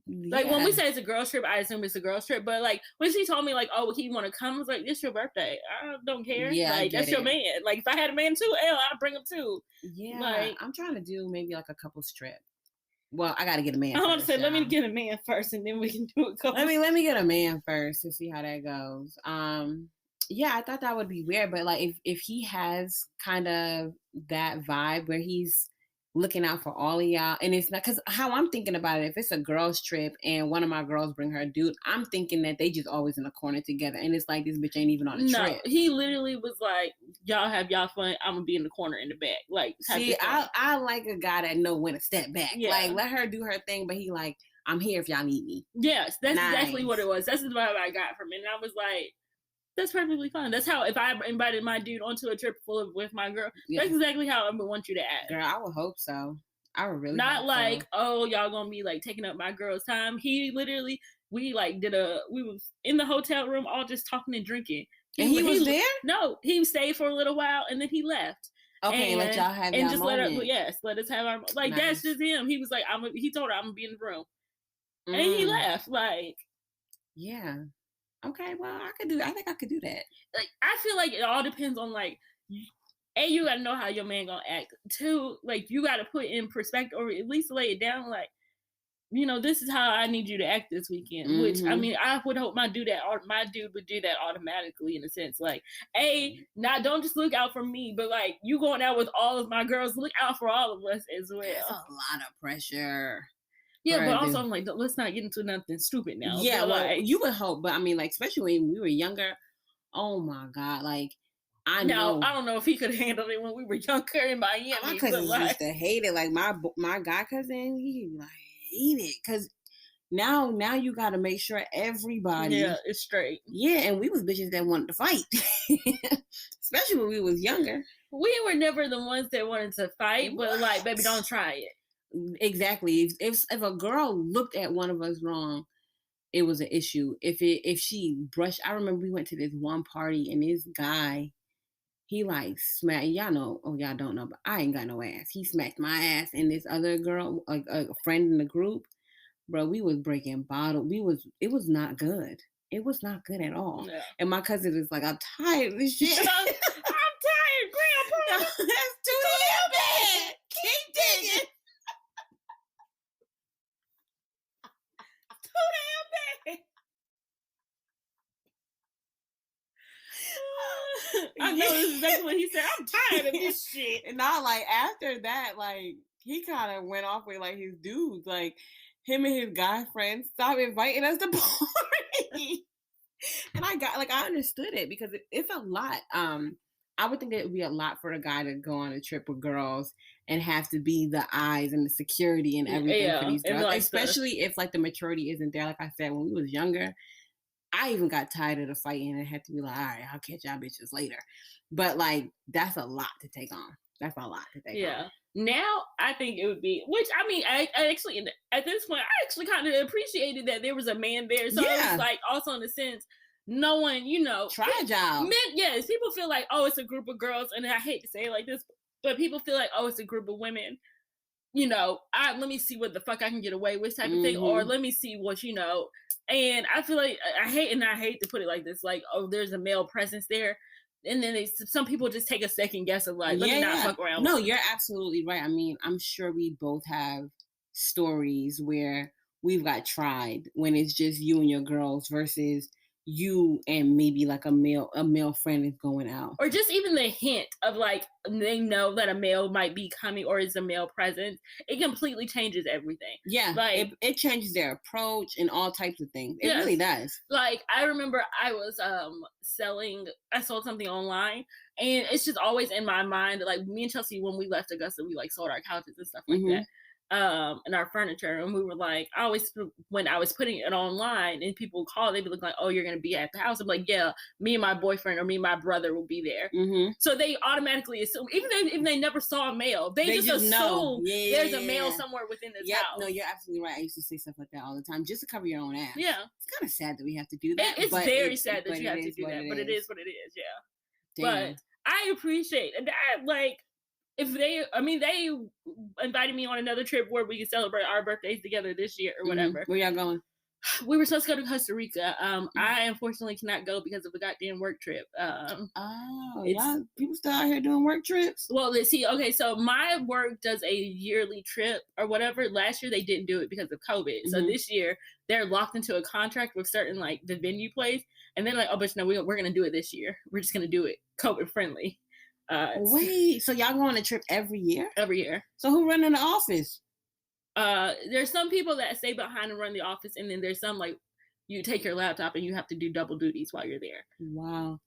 Like when we say it's a girls trip, I assume it's a girls trip. But like when she told me like, oh, he want to come, I was like, it's your birthday. I don't care. Yeah, like that's your man. Like if I had a man too, I'd bring him too. Yeah, like I'm trying to do maybe like a couple's trip. Well, I got to get a man. I want to say, let me get a man first, and then we can do a couple. Let me get a man first to see how that goes. Yeah, I thought that would be weird, but like if he has kind of that vibe where he's looking out for all of y'all, and it's not, because how I'm thinking about it, if it's a girls trip and one of my girls bring her dude, I'm thinking that they just always in a corner together, and it's like this bitch ain't even on a trip. He literally was like, y'all have y'all fun, I'm gonna be in the corner in the back. Like, see, I like a guy that know when to step back. Yeah. Like, let her do her thing, but he like, I'm here if y'all need me. Yes, that's exactly what it was. That's the vibe I got from it, and I was like, that's perfectly fine. That's how, if I invited my dude onto a trip with my girl, that's exactly how I would want you to act. Girl, I would hope so. I would really not like, oh, y'all gonna be like taking up my girl's time. He literally, we was in the hotel room all just talking and drinking. And he was there? No, he stayed for a little while and then he left. Okay, and let y'all have y'all moment. Let us have our like. Nice. That's just him. He was like, he told her I'm gonna be in the room, and he left. Like, yeah. Okay, well, I think I could do that. Like, I feel like it all depends on, like, A, you got to know how your man going to act. 2, like, you got to put in perspective or at least lay it down, like, you know, this is how I need you to act this weekend. Mm-hmm. Which, I mean, I would hope my dude would do that automatically in a sense. Like, don't just look out for me, but, like, you going out with all of my girls, look out for all of us as well. That's a lot of pressure. Yeah, but also I'm like, let's not get into nothing stupid now. Yeah, well, like, you would hope, but I mean, like, especially when we were younger, oh my God, like, I know. I don't know if he could handle it when we were younger in Miami. My cousins used to hate it. Like, my guy cousin, he like hate it because now you got to make sure everybody is straight. Yeah, and we was bitches that wanted to fight, especially when we was younger. We were never the ones that wanted to fight, but like, baby, don't try it. Exactly. If a girl looked at one of us wrong, it was an issue. If she brushed, I remember we went to this one party and this guy, he like smacked. Y'all know, y'all don't know, but I ain't got no ass. He smacked my ass and this other girl, a friend in the group, bro. We was breaking bottles. It was not good. It was not good at all. Yeah. And my cousin is like, I'm tired of this shit. I'm tired, Grandpa. That's too damn bad. Keep digging. I know this is exactly what he said. I'm tired of this shit. And now, like, after that, like, he kind of went off with, like, his dudes. Like, him and his guy friends stopped inviting us to party. And I understood it because it's a lot. I would think it would be a lot for a guy to go on a trip with girls and have to be the eyes and the security and everything for these girls, like especially if like the maturity isn't there. Like I said, when we was younger, I even got tired of the fighting and had to be like, all right, I'll catch y'all bitches later. But like, that's a lot to take on. That's a lot to take on. Yeah. Now I think it would be, which I mean, I actually, at this point, I actually kind of appreciated that there was a man there. So it was like also in a sense, no one, you know, fragile. Yes, people feel like, oh, it's a group of girls, and I hate to say it like this, but people feel like, oh, it's a group of women. You know, let me see what the fuck I can get away with type of thing, or let me see what, you know. And I feel like I hate to put it like this, like, oh, there's a male presence there, and then some people just take a second guess of like, let me not fuck around. No, you're absolutely right. I mean, I'm sure we both have stories where we've got tried when it's just you and your girls versus you and maybe like a male friend is going out, or just even the hint of like they know that a male might be coming or is a male presence. It completely changes everything. Yeah, like it changes their approach and all types of things. It really does. Like I remember I was I sold something online, and it's just always in my mind. Like me and Chelsea, when we left Augusta, we like sold our couches and stuff like that. And our furniture, and we were like, when I was putting it online and people call, they'd be looking like, oh, you're gonna be at the house. I'm like, yeah, me and my boyfriend or me and my brother will be there. So they automatically assume, even if they never saw a male, they just assume there's a male somewhere within this house. No, you're absolutely right. I used to say stuff like that all the time just to cover your own ass. Yeah, it's kind of sad that we have to do that. It's very sad that you have to do that, but it is what it is. Yeah, but I appreciate that. Like, they invited me on another trip where we could celebrate our birthdays together this year or whatever. Where y'all going? We were supposed to go to Costa Rica. I unfortunately cannot go because of a goddamn work trip. Y'all people still out here doing work trips? Well, let's see. Okay, so my work does a yearly trip or whatever. Last year they didn't do it because of COVID. So this year they're locked into a contract with certain like the venue place, and they're like, oh, but no, we're gonna do it this year. We're just gonna do it COVID friendly. Wait, so y'all go on a trip every year? Every year. So who running the office? There's some people that stay behind and run the office, and then there's some like you take your laptop and you have to do double duties while you're there. Wow.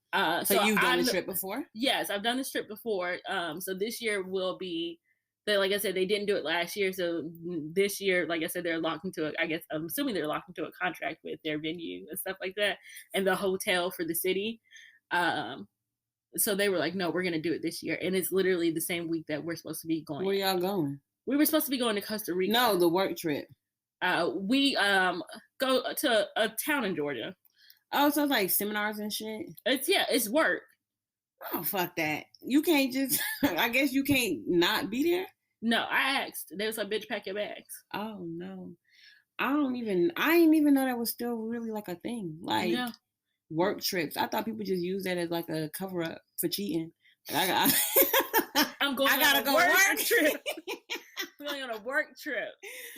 So you've done the trip before? Yes, I've done this trip before. So this year will be, like I said, they didn't do it last year. So this year, like I said, they're locked into I'm assuming they're locked into a contract with their venue and stuff like that, and the hotel for the city. So they were like, no, we're gonna do it this year, and it's literally the same week that we're supposed to be going. Where y'all going? We were supposed to be going to Costa Rica. No, the work trip. We go to a town in Georgia. Oh, so it's like seminars and shit? It's work. Oh, fuck that. You can't just, I guess you can't not be there? No, I asked. They was like, bitch, pack your bags. Oh, no. I didn't even know that was still really like a thing. Like work trips. I thought people just use that as like a cover up for cheating. I'm going I gotta on a work trip. We're going on a work trip.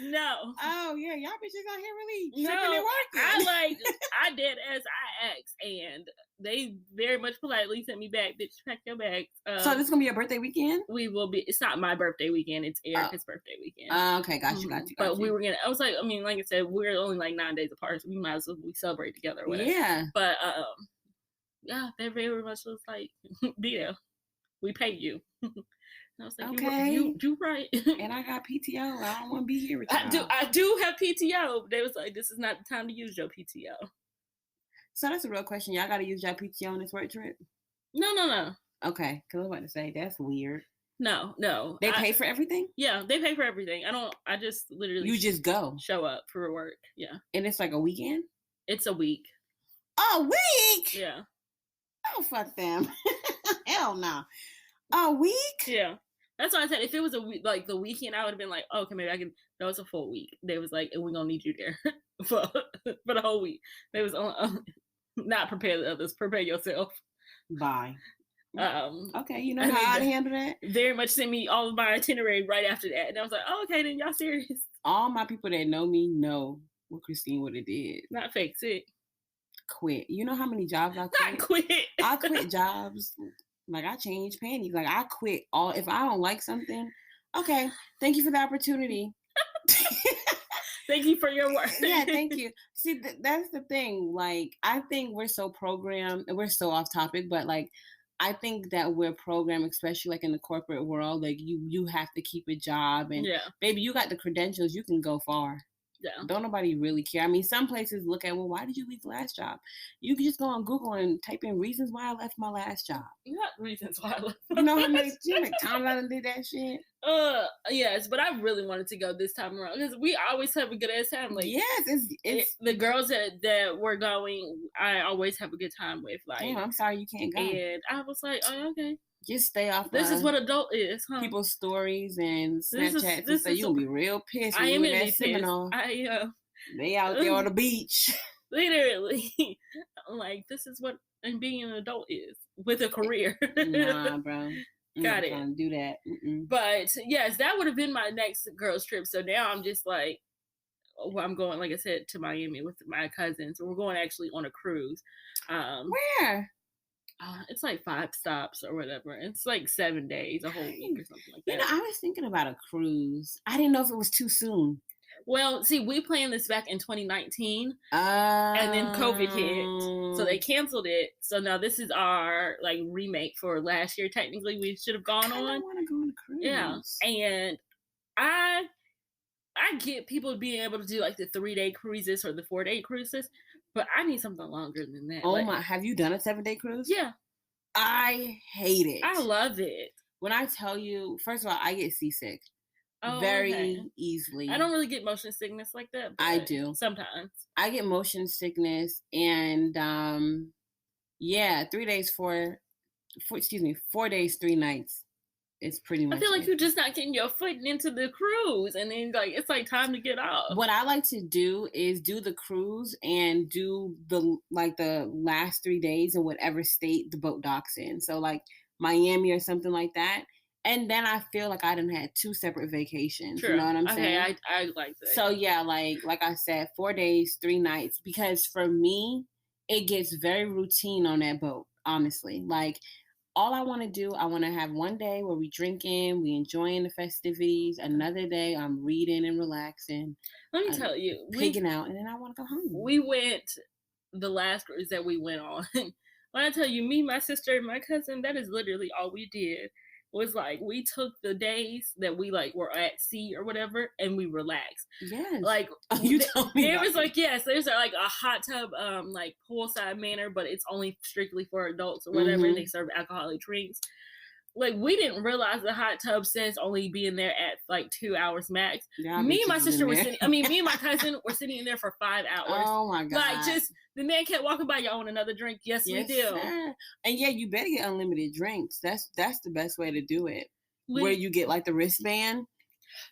No. Oh yeah, y'all bitches out here really tripping and working. I did as I asked, and they very much politely sent me back. Bitch, pack your bags. So this is gonna be your birthday weekend? We will be. It's not my birthday weekend. It's Erica's birthday weekend. Okay, got you. But we were gonna. I was like, I mean, like I said, we're only like 9 days apart, so we might as well celebrate together. Or whatever. Yeah. But yeah, they very much was like, be there. We pay you. I was like, okay, you right. And I got PTO. I don't want to be here with you. I do have PTO. They was like, this is not the time to use your PTO. So that's a real question. Y'all got to use your PTO on this work trip? No. Okay, because I was about to say, that's weird. No. They pay for everything? Yeah, they pay for everything. I just literally... You just go? Show up for work, yeah. And it's like a weekend? It's a week. A week? Yeah. Oh, fuck them. Hell no. A week? Yeah. That's why I said if it was a week, like the weekend, I would have been like, oh, okay, maybe I can. No, it's a full week. They was like, and we're gonna need you there for the whole week. They was not prepare the others. Prepare yourself. Bye. Okay, you know how I'd handle that. Very much sent me all of my itinerary right after that, and I was like, oh, okay, then y'all serious? All my people that know me know what Christine would have did. Not fake sick. Quit. You know how many jobs I quit? Not quit. I quit jobs. Like, I changed panties. Like, I quit all. If I don't like something, okay, thank you for the opportunity. Thank you for your work. Yeah, thank you. See, that's the thing. Like, I think we're so programmed, and we're so off topic, but, like, I think that we're programmed, especially, like, in the corporate world, like, you have to keep a job, and, baby, you got the credentials, you can go far. Yeah. Don't nobody really care. I mean, some places look at, well, why did you leave the last job? You can just go on Google and type in reasons why I left my last job. Not reasons why I left. You know how many times I did that shit? Yes, but I really wanted to go this time around because we always have a good ass time. Like, yes, it's the girls that were going. I always have a good time with. Like, damn, I'm sorry you can't go. And I was like, oh, okay. Just stay off. This is what adult is, huh? People's stories and Snapchats and stuff. You'll be real pissed when you in that seminar. They out there on the beach. Literally. I'm like, this is what being an adult is with a career. Nah, bro. Got it. Trying to do that. Mm-mm. But yes, that would have been my next girls trip. So now I'm just like, I'm going, like I said, to Miami with my cousins. We're going actually on a cruise. Where? It's like 5 stops or whatever. It's like 7 days, a whole week or something like that. You know, I was thinking about a cruise. I didn't know if it was too soon. Well, see, we planned this back in 2019, and then COVID hit, so they canceled it. So now this is our like remake for last year. Technically, we should have gone on. I want to go on a cruise. Yeah, and I get people being able to do like the 3-day cruises or the 4-day cruises, but I need something longer than that. Oh my! Have you done a 7-day cruise? Yeah, I hate it. I love it. When I tell you, first of all, I get seasick. Oh, very easily. I don't really get motion sickness like that. But I do. Sometimes. I get motion sickness and 4 days, 3 nights. It's pretty much. I feel like you're just not getting your foot into the cruise, and then like it's like time to get off. What I like to do is do the cruise and do the last 3 days in whatever state the boat docks in. So like Miami or something like that. And then I feel like I done had 2 separate vacations. True. You know what I'm saying? Okay, I like that. So yeah, like I said, 4 days, 3 nights. Because for me, it gets very routine on that boat, honestly. Like all I want to do, I want to have one day where we drinking, we enjoying the festivities. Another day, I'm reading and relaxing. Let me tell you, pigging out, and then I want to go home. We went the last cruise that we went on. When I tell you, me, my sister, and my cousin, that is literally all we did. Was like we took the days that we like were at sea or whatever, and we relaxed. Yes, like you told me. There was like there's like a hot tub, like poolside manor, but it's only strictly for adults or whatever. And they serve alcoholic drinks. Like we didn't realize the hot tub says only being there at like 2 hours max. Yeah, me and my sister were sitting. Me and my cousin were sitting in there for 5 hours. Oh my god! Like just the man kept walking by. Y'all want another drink? Yes, we do. Sir. And yeah, you better get unlimited drinks. That's the best way to do it. Where you get like the wristband.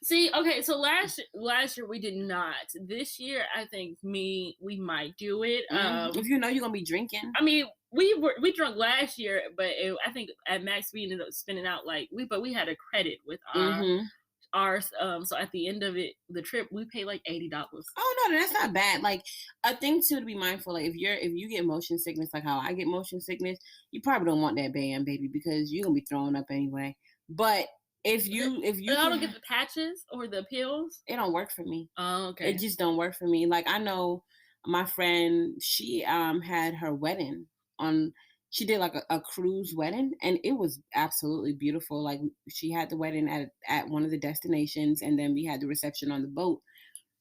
See, okay, so last year we did not. This year, I think we might do it. If you know you're gonna be drinking. I mean, we drunk last year, but I think at max we ended up spending out like we had a credit with ours. So at the end of the trip, we paid like $80. Oh no, that's not bad. Like a thing too to be mindful. Like if you get motion sickness, like how I get motion sickness, you probably don't want that band, baby, because you're gonna be throwing up anyway. But if you I don't get the patches or the pills, it don't work for me. Oh, okay. It just don't work for me. Like I know my friend, she had her wedding on. She did like a cruise wedding, and it was absolutely beautiful. Like she had the wedding at one of the destinations, and then we had the reception on the boat.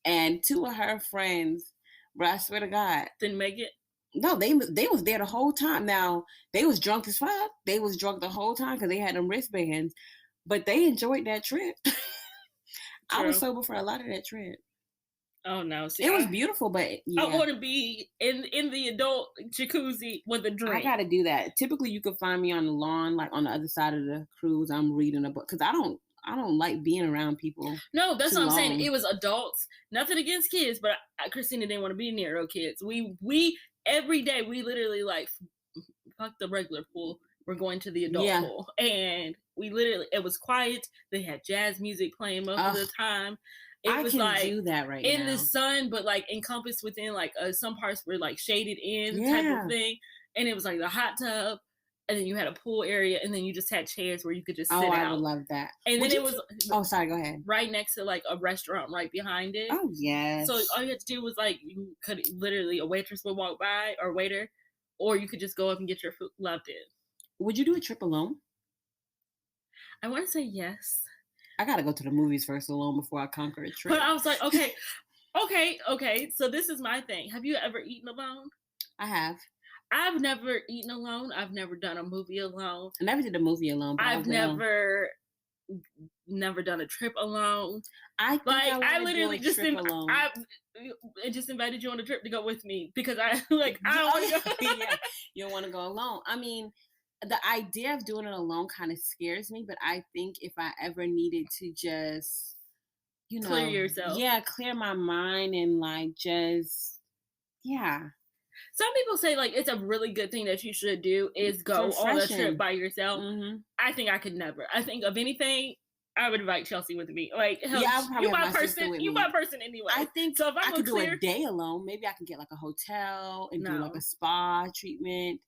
And 2 of her friends, bro, I swear to God, didn't make it. No, they was there the whole time. Now they was drunk as fuck. They was drunk the whole time because they had them wristbands, but they enjoyed that trip. I was sober for a lot of that trip. Oh no! See, it was beautiful, but yeah. I want to be in the adult jacuzzi with a drink. I got to do that. Typically, you can find me on the lawn, like on the other side of the cruise. I'm reading a book because I don't like being around people. No, that's what I'm saying. It was adults. Nothing against kids, but Christina didn't want to be near no kids. We every day we literally like fuck the regular pool. We're going to the adult pool, and we literally it was quiet. They had jazz music playing most of the time. It was like do that right in now. The sun, but like encompassed within like some parts were like shaded in type of thing, and it was like the hot tub, and then you had a pool area, and then you just had chairs where you could just sit out. I would love that. And then it was sorry, go ahead. Right next to like a restaurant right behind it. Oh yes. So all you had to do was like you could literally a waitress would walk by or waiter, or you could just go up and get your food. Loved it. Would you do a trip alone? I want to say yes. I gotta go to the movies first alone before I conquer a trip. But I was like, okay. So this is my thing. Have you ever eaten alone? I have. I've never eaten alone. I've never done a movie alone. I never did a movie alone. But I've never done a trip alone. I literally just just invited you on a trip to go with me because I don't want to go. Yeah, you don't want to go alone. I mean, the idea of doing it alone kind of scares me, but I think if I ever needed to just, clear yourself. Yeah, clear my mind and like just, yeah. Some people say like it's a really good thing that you should do is go on a trip by yourself. Mm-hmm. I think I could never. I think of anything, I would invite Chelsea with me. Like, you my person. You my person anyway. I think so. If I could do a day alone, maybe I could get like a hotel and do like a spa treatment.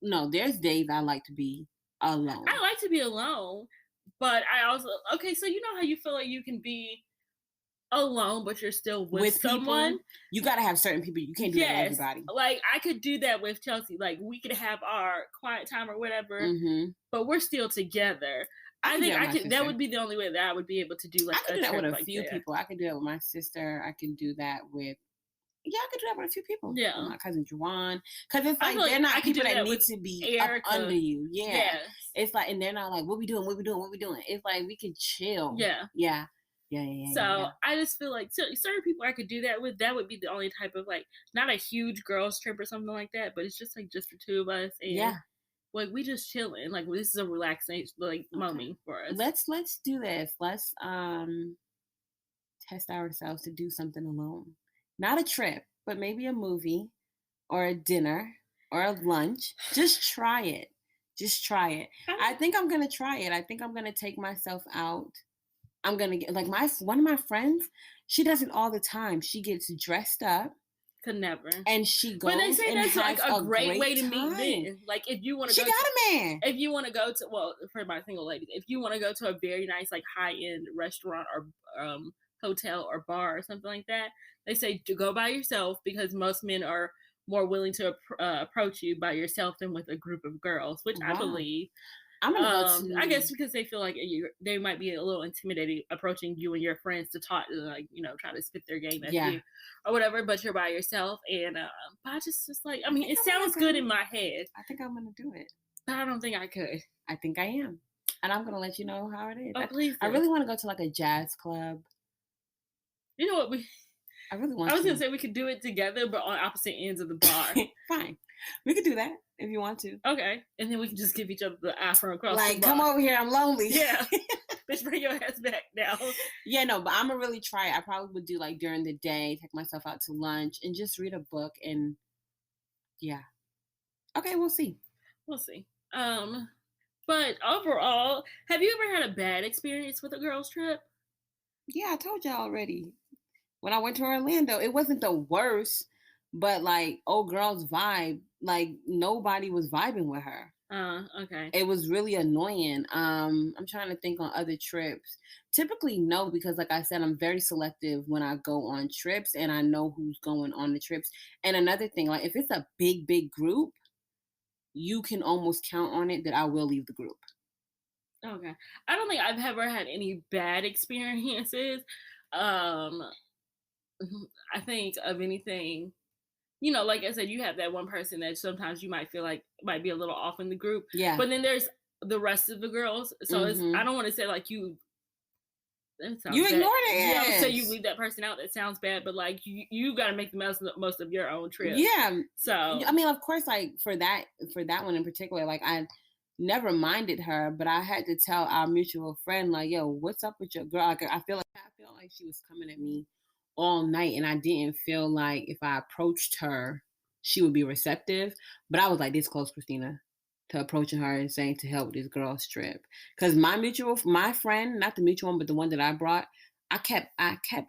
No, there's days I like to be alone. I like to be alone, but I also so you know how you feel like you can be alone, but you're still with someone. People, you got to have certain people. You can't do that with everybody. Like I could do that with Chelsea. Like we could have our quiet time or whatever, but we're still together. I think I could. That would be the only way that I would be able to do like. I could do that with a few people. I could do that with my sister. I can do that with. Yeah, I could do that with a few people. Yeah, my cousin Juwan, because it's like they're not people that need to be Erica. Up under you. Yeah, yes. It's like, and they're not like, what we doing? It's like we can chill. Yeah. So I just feel like certain people I could do that with. That would be the only type of like not a huge girls trip or something like that, but it's just like just the two of us. And like we just chilling. Like this is a relaxation moment for us. Let's do this. Let's test ourselves to do something alone. Not a trip, but maybe a movie or a dinner or a lunch. Just try it. Just try it. I think I'm gonna try it. I think I'm gonna take myself out. I'm gonna get like one of my friends. She does it all the time. She gets dressed up. Could never. And she goes. But they say that's like a great way to meet time. men. Like if you want to, she got a man. If you want to go to for my single ladies, if you want to go to a very nice like high end restaurant or hotel or bar or something like that, they say to go by yourself because most men are more willing to approach you by yourself than with a group of girls, which I believe. I'm gonna go I guess because they feel like they might be a little intimidated approaching you and your friends to talk, like try to spit their game at you or whatever. But you're by yourself, and but I just like I mean, it sounds good in my head. I think I'm gonna do it. But I don't think I could. I think I am, and I'm gonna let you know how it is. Oh, please! I really want to go to like a jazz club. You know what I really want. I was gonna say we could do it together, but on opposite ends of the bar. Fine, we could do that if you want to. Okay, and then we can just give each other the eye from across. Like, come over here, I'm lonely. Yeah, bitch, bring your ass back now. Yeah, no, but I'm gonna really try it. I probably would do like during the day, take myself out to lunch and just read a book and yeah. Okay, we'll see. We'll see. But overall, have you ever had a bad experience with a girls' trip? Yeah, I told y'all already. When I went to Orlando, it wasn't the worst, but like old girl's vibe, like nobody was vibing with her. Okay. It was really annoying. I'm trying to think on other trips. Typically, no, because like I said, I'm very selective when I go on trips and I know who's going on the trips. And another thing, like if it's a big group, you can almost count on it that I will leave the group. Okay. I don't think I've ever had any bad experiences. I think of anything, like I said, you have that one person that sometimes you might feel like might be a little off in the group. Yeah. But then there's the rest of the girls. So it's, I don't want to say like you ignored it. Yeah, I would say you leave that person out. That sounds bad, but like you got to make the most of your own trip. Yeah. So I mean, of course, like for that one in particular, like I never minded her, but I had to tell our mutual friend, like, yo, what's up with your girl? Like, I feel like she was coming at me all night, and I didn't feel like if I approached her, she would be receptive. But I was like this close, Christina, to approaching her and saying to help with this girl's trip. Because my friend, not the mutual one, but the one that I brought, I kept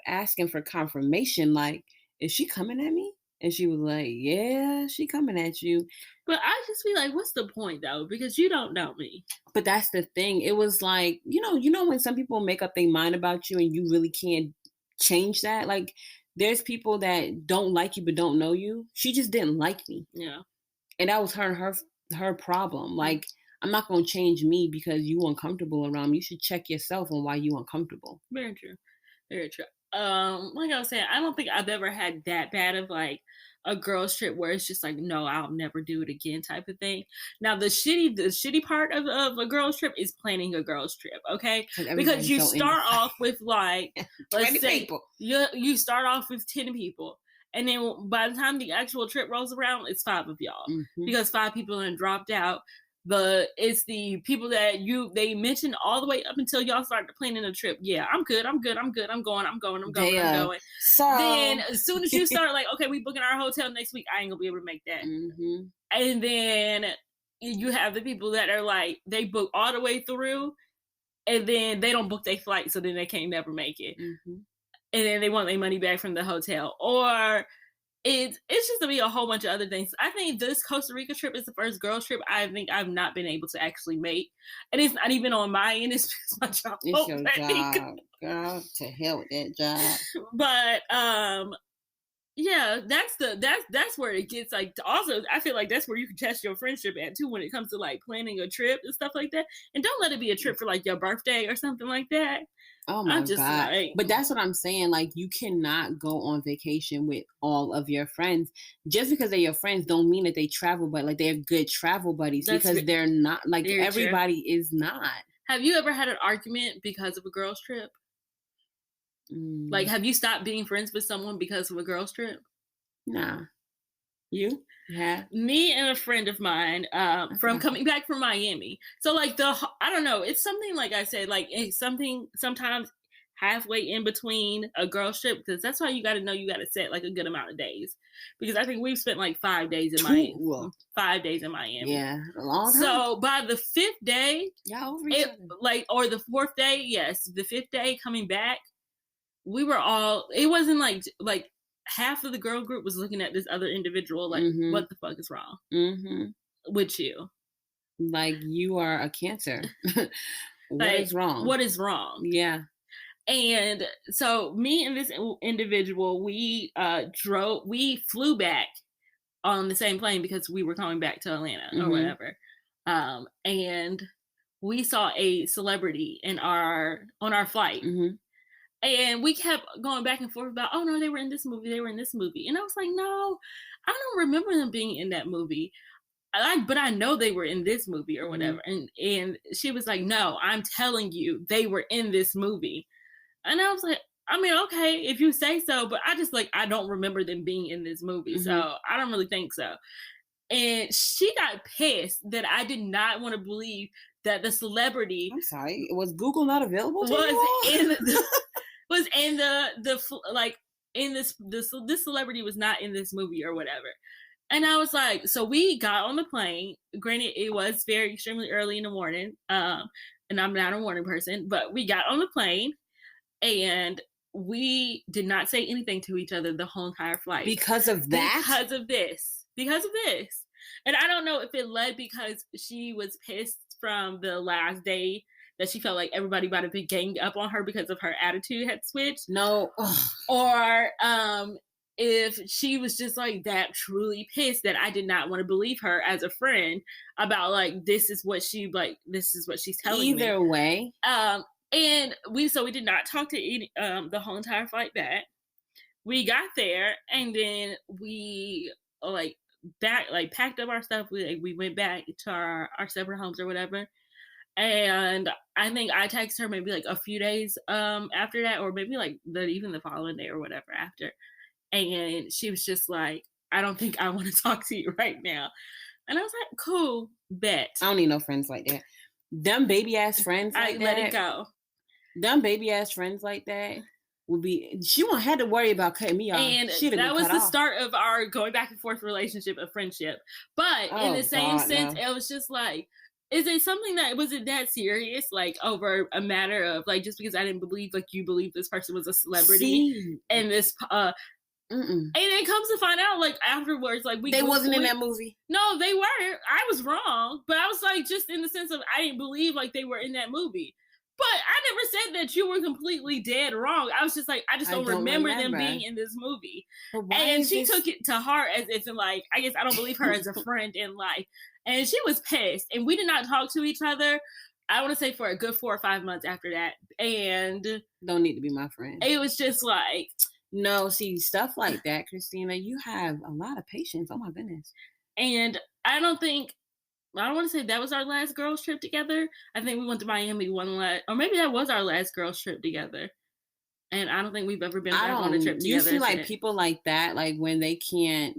asking for confirmation, like, is she coming at me? And she was like, yeah, she coming at you. But I just be like, what's the point, though? Because you don't know me. But that's the thing. It was like, you know when some people make up their mind about you and you really can't change that? Like, there's people that don't like you but don't know you. She just didn't like me. Yeah. And that was her problem. Like, I'm not going to change me because you uncomfortable around me. You should check yourself on why you uncomfortable. Very true. Very true. Like I was saying, I don't think I've ever had that bad of like a girls trip where it's just like, no, I'll never do it again type of thing. Now the shitty part of a girls trip is planning a girls trip, okay? Because you start off with like, let's say people. You start off with 10 people. And then by the time the actual trip rolls around, it's 5 of y'all. Mm-hmm. Because 5 people have dropped out. But it's the people that they mentioned all the way up until y'all started planning a trip. Yeah, I'm good. I'm going. So then as soon as you start like, okay, we booking our hotel next week, I ain't gonna be able to make that. Mm-hmm. And then you have the people that are like, they book all the way through and then they don't book their flight, so then they can't never make it. Mm-hmm. And then they want their money back from the hotel. Or it's just to be a whole bunch of other things. I think this Costa Rica trip is the first girls trip I think I've not been able to actually make. And it's not even on my end. It's just my job. It's your job. Girl, to hell with that job. But yeah, that's where it gets like, also I feel like that's where you can test your friendship at too when it comes to like planning a trip and stuff like that. And don't let it be a trip for like your birthday or something like that. Oh my God. Like, but that's what I'm saying. Like, you cannot go on vacation with all of your friends. Just because they're your friends don't mean that they travel, but like they're good travel buddies. Because they're not, like, everybody is not. Have you ever had an argument because of a girls trip? Like, have you stopped being friends with someone because of a girls trip? Nah. You? Yeah. Me and a friend of mine from coming back from Miami. So like I don't know, it's something like I said, like it's something sometimes halfway in between a girl trip, because that's why you got to know you got to set like a good amount of days, because I think we've spent like 5 days in Miami. 5 days in Miami. Yeah, a long time. So by the 5th day, or the 4th day, yes, the 5th day coming back, we were all. It wasn't like half of the girl group was looking at this other individual like, what the fuck is wrong with you? Like, you are a Cancer. What is wrong? What is wrong? Yeah. And so me and this individual, we flew back on the same plane because we were coming back to Atlanta or whatever. And we saw a celebrity on our flight. And we kept going back and forth about, oh no, they were in this movie. And I was like, no, I don't remember them being in that movie. But I know they were in this movie or whatever. And she was like, no, I'm telling you, they were in this movie. And I was like, I mean, okay, if you say so, but I just I don't remember them being in this movie. So I don't really think so. And she got pissed that I did not want to believe that the celebrity. I'm sorry, was Google not available to this celebrity was not in this movie or whatever. And I was like, so we got on the plane. Granted, it was very extremely early in the morning. And I'm not a morning person, but we got on the plane and we did not say anything to each other the whole entire flight. Because of that? Because of this. And I don't know if it led because she was pissed from the last day that she felt like everybody about to be ganged up on her because of her attitude had switched. No. Or if she was just like that truly pissed that I did not want to believe her as a friend about like, this is what she's telling me. Either way. And we did not talk to the whole entire flight back. We got there and then we packed up our stuff. We went back to our separate homes or whatever. And I think I texted her maybe like a few days after that, or maybe like even the following day or whatever after. And she was just like, I don't think I want to talk to you right now. And I was like, cool, bet. I don't need no friends like that. Dumb baby ass friends like that. Let it go. Dumb baby ass friends like that would be. She won't have to worry about cutting me off. And that was the start of our going back and forth relationship of friendship. But in the same sense, it was just like, is it something was it that serious? Like over a matter of like, just because I didn't believe like you believe this person was a celebrity and this and it comes to find out like afterwards, like they wasn't in that movie. No, they weren't. I was wrong, but I was like, just in the sense of I didn't believe like they were in that movie. But I never said that you were completely dead wrong. I was just like, I just don't remember them being in this movie. And she took it to heart as if like, I guess I don't believe her as a friend in life. And she was pissed. And we did not talk to each other, I want to say for a good 4 or 5 months after that. And don't need to be my friend. It was just like, no, see, stuff like that, Christina, you have a lot of patience. Oh my goodness. And I don't want to say that was our last girls trip together. I think we went to Miami or maybe that was our last girls trip together. And I don't think we've ever been back on a trip together. You see like people like that, like when they can't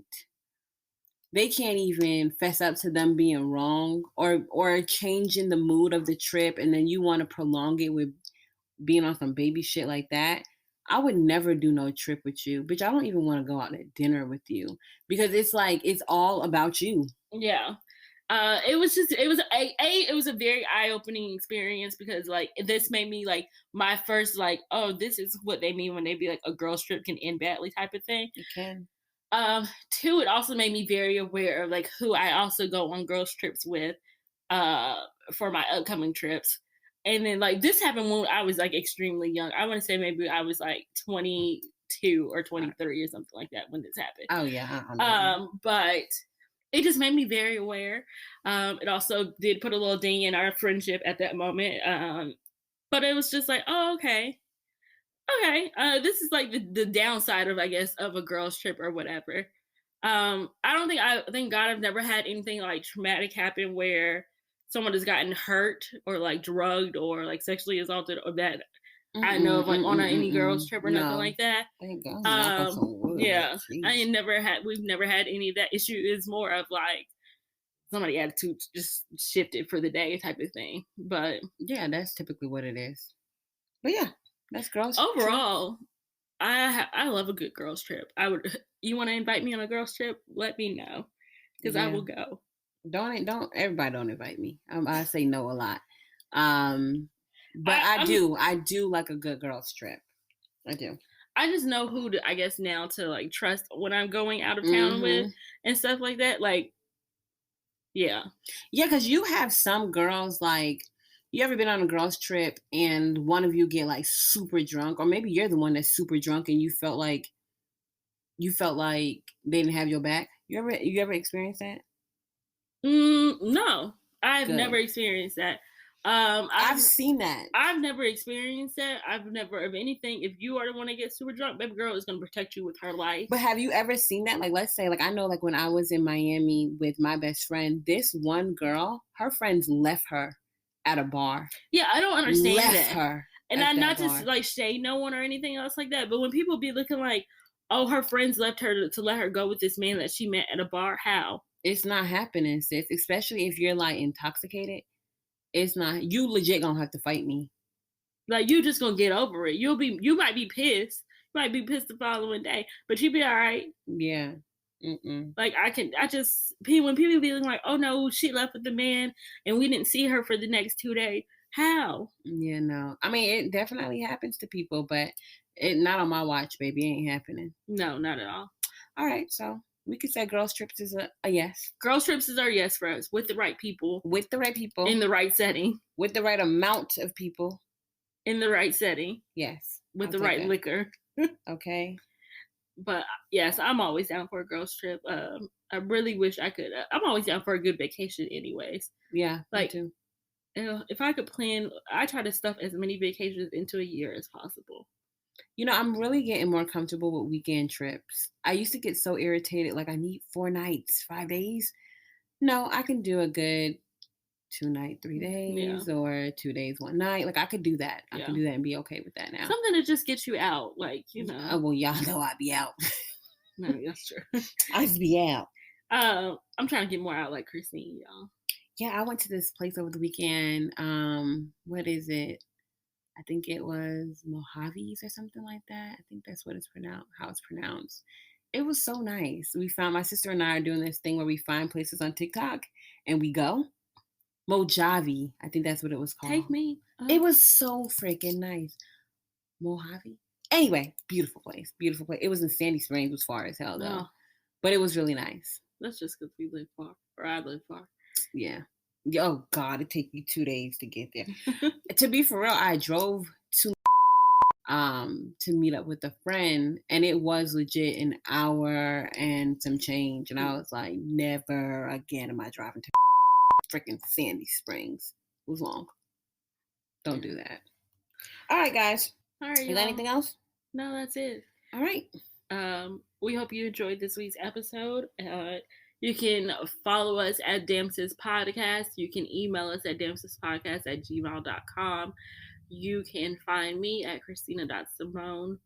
even fess up to them being wrong or changing the mood of the trip, and then you want to prolong it with being on some baby shit like that. I would never do no trip with you, bitch. I don't even want to go out to dinner with you because it's like, it's all about you. Yeah. It was a very eye-opening experience because like this made me like my first like, oh, this is what they mean when they be like a girl's trip can end badly type of thing. It can. 2, it also made me very aware of like who I also go on girls trips with for my upcoming trips. And then like this happened when I was like extremely young. I want to say maybe I was like 22 or 23 or something like that when this happened. Oh yeah. But it just made me very aware. It also did put a little ding in our friendship at that moment. But it was just like, oh, okay. This is like the downside of, I guess, of a girl's trip or whatever. Thank God I've never had anything like traumatic happen where someone has gotten hurt or like drugged or like sexually assaulted or that I know of like on any girls trip or nothing No. like that. Thank God. Knock on some wood. Yeah, Jeez. we've never had any of that issue. It's more of like somebody attitude just shifted for the day type of thing. But yeah, that's typically what it is. But yeah, that's girls trip. Overall, I love a good girls trip. You want to invite me on a girls trip? Let me know, because I will go. Don't everybody don't invite me. I say no a lot. But I do like a good girls trip. I do. I just know who to, I guess, now to like trust when I'm going out of town with and stuff like that. Like, yeah, because you have some girls like. You ever been on a girls trip and one of you get like super drunk, or maybe you're the one that's super drunk and you felt like they didn't have your back? You ever experienced that? No, I've never experienced that. I've seen that. I've never experienced that. I've never of anything. If you are the one to get super drunk, baby girl is gonna protect you with her life. But have you ever seen that? Like, let's say, like I know, like when I was in Miami with my best friend, this one girl, her friends left her at a bar. Yeah, I don't understand left that. Her and I'm not just like shade no one or anything else like that. But when people be looking like, oh, her friends left her to let her go with this man that she met at a bar, how? It's not happening, sis. Especially if you're like intoxicated. It's not. You legit gonna have to fight me. Like you just gonna get over it. You might be pissed. You might be pissed the following day, but you be all right. Yeah. Like when people be like, oh no, she left with the man and we didn't see her for the next 2 days. How? Yeah, no. I mean, it definitely happens to people, but it not on my watch, baby. It ain't happening. No, not at all. All right, so we could say girls trips is a yes. Girls trips are a yes for us with the right people. With the right people. In the right setting. With the right amount of people. In the right setting. Yes. With the right liquor. Okay. But yes, I'm always down for a girls trip. I really wish I could. I'm always down for a good vacation, anyways. Yeah, like me too. If I could plan, I try to stuff as many vacations into a year as possible. You know, I'm really getting more comfortable with weekend trips. I used to get so irritated, like I need 4 nights, 5 days. No, I can do a good 2 night, 3 days, or 2 days, 1 night. Like I could do that. I can do that and be okay with that now. Something to just get you out, like, you know. Oh, well, y'all know I'd be out. No, that's true. I'd be out. I'm trying to get more out like Christine, y'all. Yeah, I went to this place over the weekend. What is it? I think it was Mojave's or something like that. I think that's what it's pronounced. How it's pronounced. It was so nice. My sister and I are doing this thing where we find places on TikTok and we go. Mojave, I think that's what it was called. Take me. It was so freaking nice. Mojave. Anyway, beautiful place. Beautiful place. It was in Sandy Springs. It was far as hell though, but it was really nice. That's just because we live far, or I live far. Yeah. Oh God, it take you 2 days to get there. To be for real, I drove to meet up with a friend, and it was legit an hour and some change, and I was like, never again am I driving to freaking Sandy Springs. It was long. Don't do that. All right, guys. All right. Is there anything else? No, that's it. All right. We hope you enjoyed this week's episode. You can follow us at Damses Podcast. You can email us at damsespodcast@gmail.com. You can find me at Christina.Simone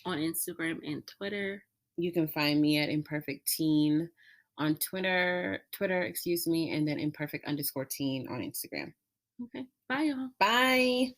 on Instagram and Twitter. You can find me at Imperfect Teen on Twitter, and then Imperfect_Teen on Instagram. Okay. Bye, y'all. Bye.